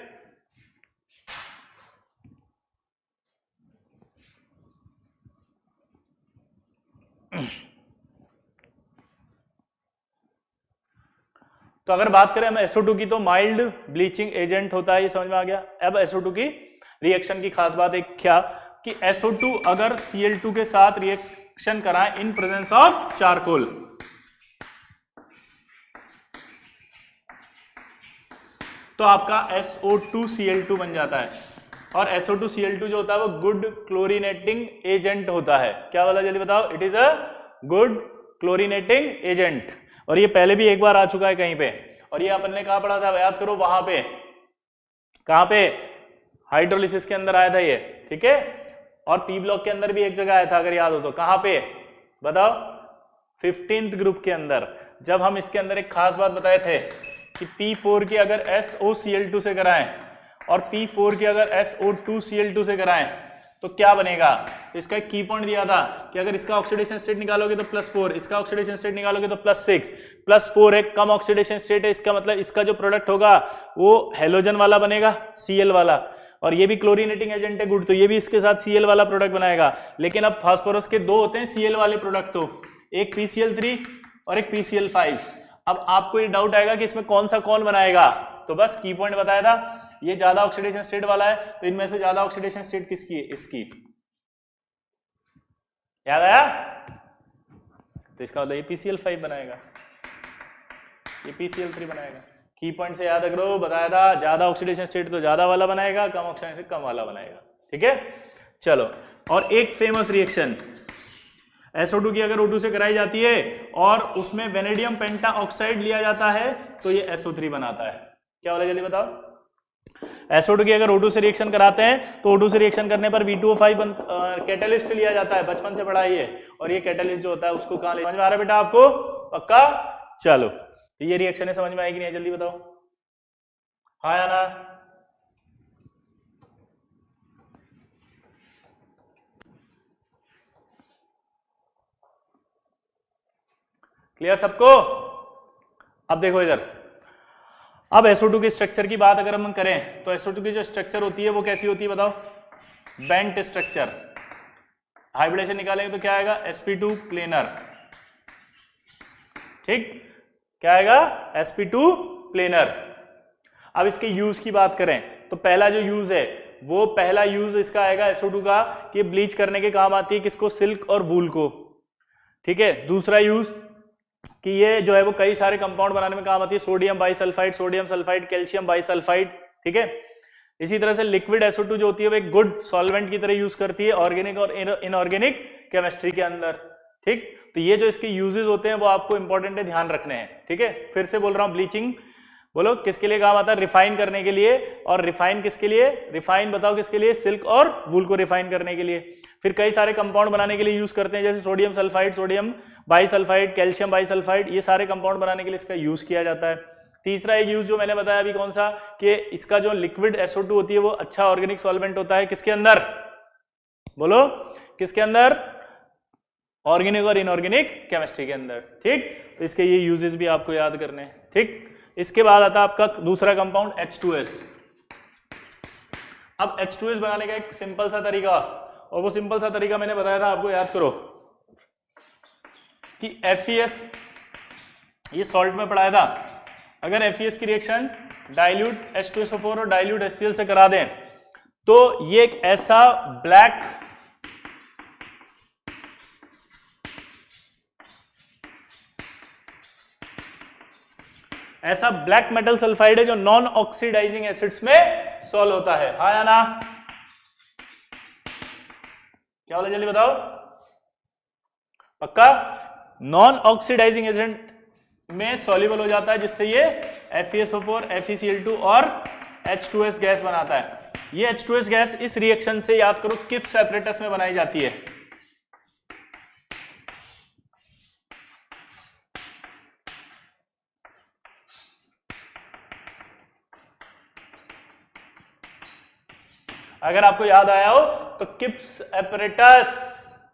तो अगर बात करें हम SO2 की तो माइल्ड ब्लीचिंग एजेंट होता है, ये समझ में आ गया। अब SO2 की रिएक्शन की खास बात एक क्या कि SO2 अगर Cl2 के साथ रिएक्शन कराएं इन प्रेजेंस ऑफ चारकोल तो आपका SO2Cl2 बन जाता है। और SO2Cl2 जो होता है वो गुड क्लोरीनेटिंग एजेंट होता है। क्या वाला जल्दी बताओ? It is a good chlorinating agent. और ये पहले भी एक बार आ चुका है कहीं पे, और ये अपन ने कहा पढ़ा था, याद करो, वहां पे, कहां पे? हाइड्रोलिसिस के अंदर आया था ये, ठीक है। और पी ब्लॉक के अंदर भी एक जगह आया था, अगर याद हो तो। कहां पे बताओ? 15th ग्रुप के अंदर, जब हम इसके अंदर एक खास बात बताए थे कि P4 की अगर SOCl2 से कराएं और P4 की अगर SO2Cl2 से कराएं तो क्या बनेगा। तो इसका एक की पॉइंट दिया था कि अगर इसका ऑक्सीडेशन स्टेट निकालोगे तो +4, इसका ऑक्सीडेशन स्टेट निकालोगे तो +6, +4 एक कम ऑक्सीडेशन स्टेट है, इसका मतलब इसका जो प्रोडक्ट होगा वो हेलोजन वाला बनेगा, Cl वाला। और ये भी क्लोरीनेटिंग एजेंट है, गुड, तो ये भी इसके साथ Cl वाला प्रोडक्ट बनाएगा। लेकिन अब फास्फोरस के दो होते हैं Cl वाले प्रोडक्ट, तो एक PCl3 और एक PCl5। अब आपको ये डाउट आएगा कि इसमें कौन सा कौन बनाएगा, तो बस की पॉइंट बताया था, ये ज्यादा ऑक्सीडेशन स्टेट वाला है, तो इनमें से ज्यादा ऑक्सीडेशन स्टेट किसकी है? इसकी। याद आया? तो इसका मतलब ये PCl5 बनाएगा, ये PCl3 बनाएगा। की पॉइंट से याद करो, बताया था ज्यादा ऑक्सीडेशन स्टेट तो ज्यादा वाला बनाएगा, कम ऑक्सीडेशन स्टेट कम वाला बनाएगा, ठीक है। चलो, और एक फेमस रिएक्शन SO2 की अगर O2 से कराई जाती है और उसमें वेनेडियम पेंटा ऑक्साइड लिया जाता है तो ये SO3 बनाता है। क्या वाला जल्दी बताओ? SO2 की अगर O2 से रिएक्शन कराते हैं तो O2 से रिएक्शन करने पर V2O5 कैटलिस्ट लिया जाता है, बचपन से पढ़ा है। और ये कैटलिस्ट जो होता है उसको कहां ले, समझ में आ रहा है बेटा आपको? पक्का? चलो, तो ये रिएक्शन है, समझ में आएगी नहीं? जल्दी बताओ, हाँ या ना? क्लियर सबको? अब देखो इधर, अब SO2 के स्ट्रक्चर की बात अगर हम करें तो SO2 की जो स्ट्रक्चर होती है वो कैसी होती है बताओ? Bent structure. हाइब्रिडेशन निकालेंगे तो क्या आएगा? sp2 प्लेनर, ठीक, क्या आएगा? sp2 planar. अब इसके यूज की बात करें तो पहला जो यूज है वो, पहला यूज इसका आएगा SO2 का कि ब्लीच करने के काम आती है, किसको? सिल्क और वूल को, ठीक है। दूसरा यूज कि ये जो है वो कई सारे कंपाउंड बनाने में काम आती है, sodium bisulphide, sodium sulphide, calcium bisulphide, ठीक है। इसी तरह से लिक्विड SO2 जो होती है वो एक गुड सॉल्वेंट की तरह यूज करती है ऑर्गेनिक और इनऑर्गेनिक केमिस्ट्री के अंदर, ठीक। तो ये जो इसके यूजेस होते हैं वो आपको इंपॉर्टेंट है, ध्यान रखने हैं, ठीक है। फिर से बोल रहा हूं, ब्लीचिंग बोलो किसके लिए काम आता है? रिफाइन करने के लिए। और रिफाइन किसके लिए? रिफाइन बताओ किसके लिए? सिल्क और वूल को रिफाइन करने के लिए। फिर कई सारे कंपाउंड बनाने के लिए यूज करते हैं, जैसे sodium sulphide, sodium bisulphide, calcium bisulphide, ये सारे कंपाउंड बनाने के लिए इसका यूज किया जाता है। तीसरा एक यूज जो मैंने बताया अभी कौन सा, कि इसका जो लिक्विड SO2 होती है वो अच्छा ऑर्गेनिक सॉल्वेंट होता है किसके अंदर, बोलो किसके अंदर, ऑर्गेनिक और इनऑर्गेनिक केमिस्ट्री के अंदर। ठीक, तो इसके ये यूजेस भी आपको याद करने हैं। ठीक, इसके बाद आता है आपका दूसरा कंपाउंड H2S। अब H2S बनाने का एक सिंपल सा तरीका, और वो सिंपल सा तरीका मैंने बताया था आपको, याद करो कि FeS ये सॉल्ट में पढ़ाया था, अगर FeS की रिएक्शन डाइल्यूट H2SO4 और डाइल्यूट HCl से करा दें तो ये एक ऐसा ब्लैक मेटल सल्फाइड है जो नॉन ऑक्सीडाइजिंग एसिड्स में सॉल्व होता है। हाँ या ना, क्या बोला जल्दी बताओ, पक्का नॉन ऑक्सीडाइजिंग एजेंट में सॉल्युबल हो जाता है, जिससे ये FeSO4 FeCl2 और H2S गैस बनाता है। ये H2S गैस इस रिएक्शन से, याद करो, किप्स एपरेटस में बनाई जाती है। अगर आपको याद आया हो तो किप्स एपरेटस,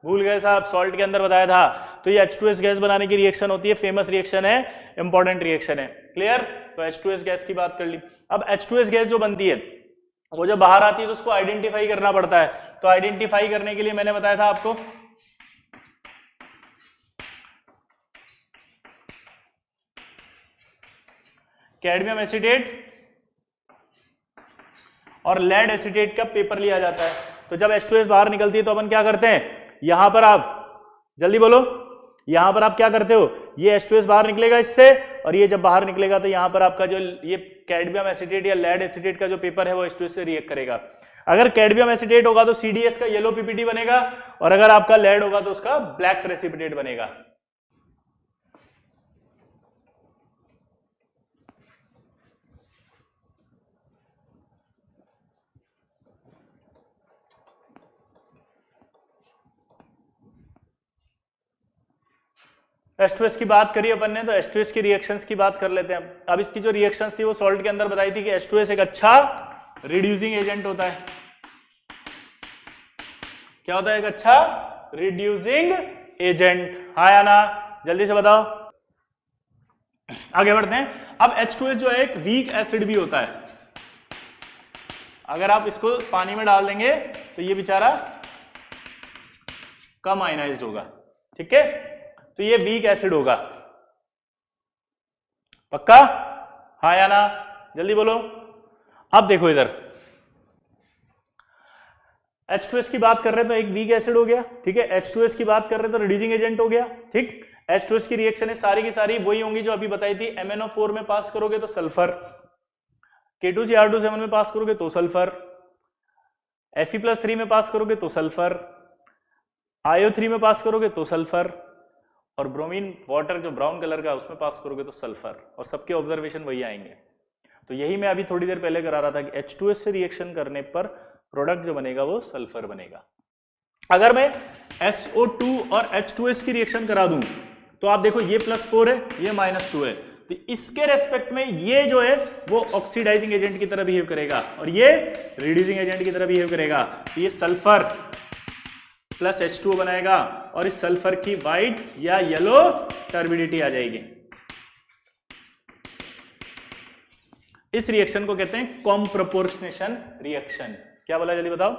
भूल गए साहब, सॉल्ट के अंदर बताया था। तो ये H2S गैस बनाने की रिएक्शन होती है, फेमस रिएक्शन है, इंपॉर्टेंट रिएक्शन है। क्लियर, तो H2S गैस की बात कर ली। अब H2S गैस जो बनती है वो जब बाहर आती है तो उसको आइडेंटिफाई करना पड़ता है। तो आइडेंटिफाई करने के लिए मैंने बताया था आपको कैडमियम एसीटेट और लेड एसीटेट का पेपर लिया जाता है। तो जब H2S बाहर निकलती है तो अपन क्या करते हैं, यहां पर आप जल्दी बोलो, यहां पर आप क्या करते हो, ये H2S बाहर निकलेगा इससे, और ये जब बाहर निकलेगा तो यहां पर आपका जो ये कैडमियम एसीटेट या लेड एसीटेट का जो पेपर है वो H2S से रिएक्ट करेगा। अगर कैडमियम एसीटेट होगा तो CDS का येलो PPT बनेगा, और अगर आपका लेड होगा तो उसका ब्लैक प्रेसिपिटेट बनेगा। H2S की बात करी अपन ने, तो H2S की रिएक्शंस की बात कर लेते हैं। अब इसकी जो रिएक्शंस थी वो सॉल्ट के अंदर बताई थी कि H2S एक अच्छा रिड्यूसिंग एजेंट होता है। क्या होता है, एक अच्छा रिड्यूसिंग एजेंट। हाँ या ना, जल्दी से बताओ, आगे बढ़ते हैं। अब H2S जो है एक वीक एसिड भी होता है। अगर आप इसको पानी में डाल देंगे तो ये बेचारा कम आयनाइज्ड होगा। ठीक है, तो ये वीक एसिड होगा, पक्का, हाँ या ना, जल्दी बोलो। अब देखो इधर H2S की बात कर रहे हैं तो एक वीक एसिड हो गया। ठीक है, H2S की बात कर रहे हैं तो रिड्यूसिंग एजेंट हो गया। ठीक, H2S की रिएक्शन है सारी की सारी वही होंगी जो अभी बताई थी। MnO4 में पास करोगे तो सल्फर, K2CR2 7 में पास करोगे तो सल्फर, Fe+3 में पास करोगे तो सल्फर, IO3 में पास करोगे तो सल्फर, और ब्रोमीन वाटर जो ब्राउन कलर का उसमें पास करोगे तो सल्फर, और सबके ऑब्जर्वेशन वही आएंगे। तो यही मैं अभी थोड़ी देर पहले करा रहा था कि H2S से रिएक्शन करने पर प्रोडक्ट जो बनेगा वो सल्फर बनेगा। अगर मैं SO2 और H2S की रिएक्शन करा दूं तो आप देखो ये +4 है, ये -2 है, तो इसके रेस्पेक्ट में ये जो है वो ऑक्सीडाइजिंग एजेंट की तरह बिहेव करेगा और ये रिड्यूसिंग एजेंट की तरह बिहेव करेगा। तो ये सल्फर प्लस H2O बनाएगा और इस सल्फर की व्हाइट या येलो टर्बिडिटी आ जाएगी। इस रिएक्शन को कहते हैं कॉम्प्रोपोर्शनेशन रिएक्शन। क्या बोला जल्दी बताओ,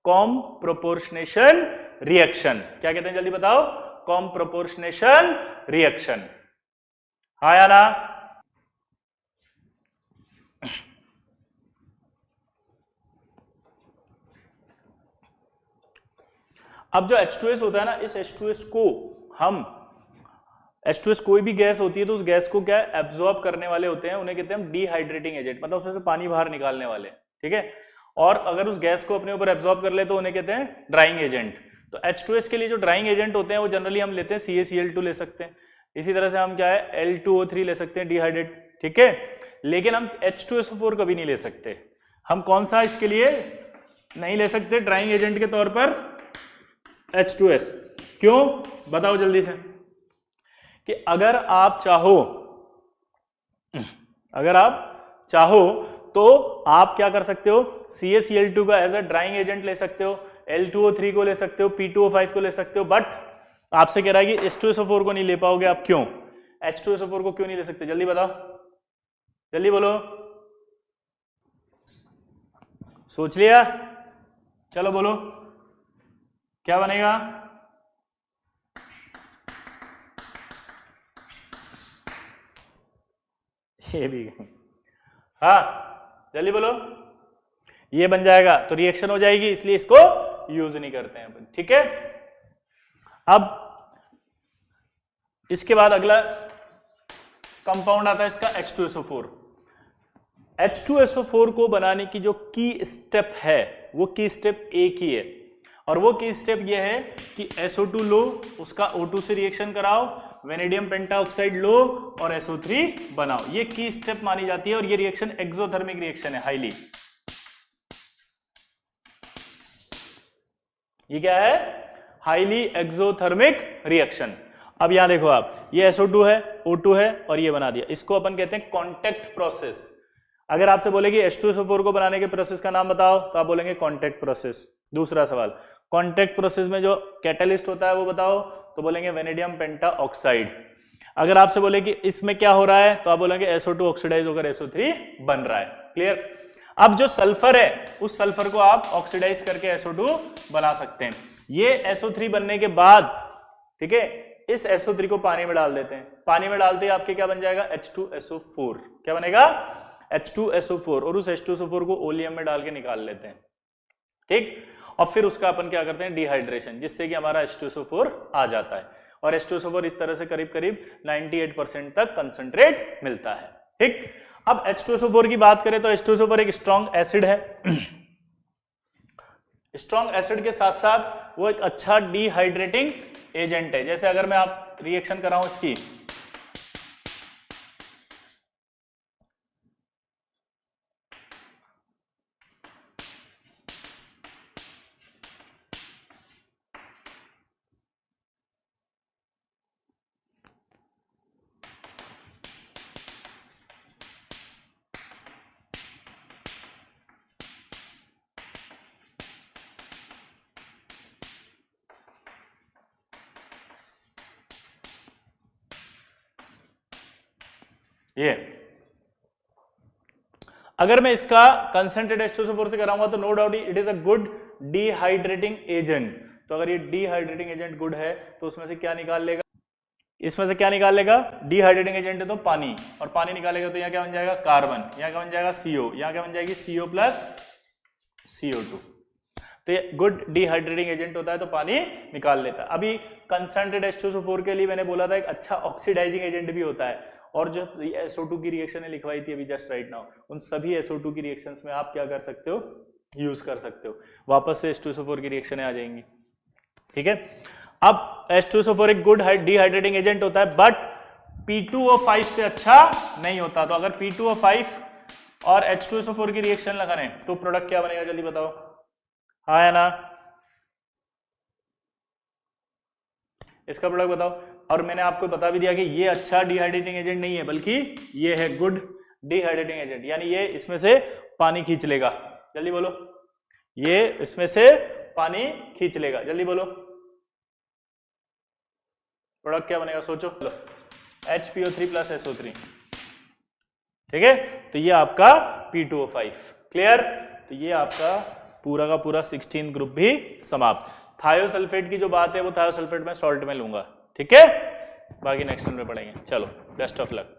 कॉम्प्रोपोर्शनेशन रिएक्शन। क्या कहते हैं जल्दी बताओ, कॉम्प्रोपोर्शनेशन रिएक्शन। हाँ या ना, अब जो H2S होता है ना, इस H2S को हम H2S कोई भी गैस होती है तो उस गैस को क्या एब्जॉर्ब करने वाले होते हैं, उन्हें कहते हैं डिहाइड्रेटिंग एजेंट, मतलब उसमें से पानी बाहर निकालने वाले। ठीक है, और अगर उस गैस को अपने ऊपर एब्जॉर्ब कर ले तो उन्हें कहते हैं ड्राइंग एजेंट। तो H2S के लिए जो ड्राइंग एजेंट होते हैं वो जनरली हम लेते हैं CaCl2 ले सकते हैं, इसी तरह से हम क्या है L2O3 ले सकते हैं डिहाइड्रेट। ठीक है, लेकिन हम H2SO4 कभी नहीं ले सकते। हम कौन सा इसके लिए नहीं ले सकते ड्राइंग एजेंट के तौर पर, H2S। क्यों बताओ जल्दी से, कि अगर आप चाहो अगर आप चाहो तो आप क्या कर सकते हो, CaCl2 का एज अ ड्राइंग एजेंट ले सकते हो, L2O3 को ले सकते हो, P2O5 को ले सकते हो, बट आपसे कह रहा है कि H2SO4 को नहीं ले पाओगे आप, क्यों? H2SO4 को क्यों नहीं ले सकते, जल्दी बताओ, जल्दी बोलो, सोच लिया? चलो बोलो क्या बनेगा? ये भी, हाँ जल्दी बोलो, ये बन जाएगा तो रिएक्शन हो जाएगी, इसलिए इसको यूज नहीं करते हैं अपन, ठीक है। अब इसके बाद अगला कंपाउंड आता है इसका H2SO4। H2SO4 को बनाने की जो की स्टेप है वो की स्टेप एक ही है, और वो की स्टेप ये है कि SO2 लो, उसका O2 से रिएक्शन कराओ, वेनेडियम पेंटाऑक्साइड लो और SO3 बनाओ। ये की स्टेप मानी जाती है और ये रिएक्शन एक्सोथर्मिक रिएक्शन है, हाईली। ये क्या है? Highly exothermic reaction. अब यहां देखो आप, ये SO2 है, O2 है और ये बना दिया, इसको अपन कहते हैं कॉन्टैक्ट प्रोसेस। अगर आपसे बोले कि H2SO4 को बनाने के प्रोसेस का नाम बताओ तो आप बोलेंगे कॉन्टैक्ट प्रोसेस। दूसरा सवाल, कॉन्टैक्ट प्रोसेस में जो कैटलिस्ट होता है वो बताओ, तो बोलेंगे वेनेडियम पेंटाऑक्साइड। अगर आपसे बोले कि इसमें क्या हो रहा है तो आप बोलेंगे SO2 ऑक्सीडाइज होकर SO3 बन रहा है, क्लियर। अब जो सल्फर है उस सल्फर को आप ऑक्सीडाइज करके SO2 बना सकते हैं। ये SO3 बनने के बाद, ठीक है, इस SO3 को पानी में डाल देते हैं, पानी में डालते ही आपके क्या बन जाएगा? H2SO4। क्या बनेगा? H2SO4। और उस H2SO4 को ओलियम में डाल के निकाल लेते हैं, ठीक। और फिर उसका अपन क्या करते हैं? डिहाइड्रेशन, जिससे कि हमारा H2SO4 आ जाता है, और H2SO4 इस तरह से करीब करीब 98% तक कंसंट्रेट मिलता है, ठीक। अब H2SO4 की बात करें तो H2SO4 एक स्ट्रॉन्ग एसिड है। स्ट्रॉन्ग एसिड के साथ साथ वो एक अच्छा डिहाइड्रेटिंग एजेंट है। जैसे अगर मैं आप रिएक्शन कराऊं इसकी, ये अगर मैं इसका कंसंट्रेट H2SO4 से कराऊंगा तो no doubt it is a good dehydrating agent. तो अगर ये डिहाइड्रेटिंग एजेंट गुड है तो उसमें से क्या निकाल लेगा? इसमें से क्या निकाल लेगा? डिहाइड्रेटिंग एजेंट है तो पानी, और पानी निकालेगा तो यहाँ क्या बन जाएगा? कार्बन। यहाँ क्या बन जाएगा? CO। यहाँ क्या बन जाएगी? CO plus CO2। तो ये गुड डिहाइड्रेटिंग एजेंट होता है तो पानी निकाल लेता है। अभी कंसंट्रेट H2SO4 के लिए मैंने बोला था एक अच्छा ऑक्सीडाइजिंग एजेंट भी होता है, और जो SO2 की रिएक्शन है लिखवाई थी अभी जस्ट राइट नाउ, उन सभी SO2 की रिएक्शंस में आप क्या कर सकते हो? यूज कर सकते हो, वापस से H2SO4 की रिएक्शन आ जाएंगी, ठीक है। अब H2SO4 एक गुड डिहाइड्रेटिंग एजेंट होता है, बट P2O5 से अच्छा नहीं होता। तो अगर P2O5 और H2SO4 की रिएक्शन लगाने तो प्रोडक्ट क्या बनेगा? जल्दी बताओ, हाँ या ना? इसका प्रोडक्ट बताओ। और मैंने आपको बता भी दिया कि ये अच्छा डिहाइड्रेटिंग एजेंट नहीं है, बल्कि ये है गुड डिहाइड्रेटिंग एजेंट, यानी ये इसमें से पानी खींच लेगा। जल्दी बोलो, ये इसमें से पानी खींच लेगा, जल्दी बोलो। प्रोडक्ट क्या बनेगा? सोचो, HPO3 प्लस SO3, ठीक है। तो ये आपका P2O5, क्लियर। तो ये आपका पूरा का पूरा 16 ग्रुप भी समाप्त। थायोसल्फेट की जो बात है वो थायोसल्फेट में सॉल्ट में लूंगा, ठीक है। बाकी नेक्स्ट में पढ़ेंगे। चलो, बेस्ट ऑफ लक।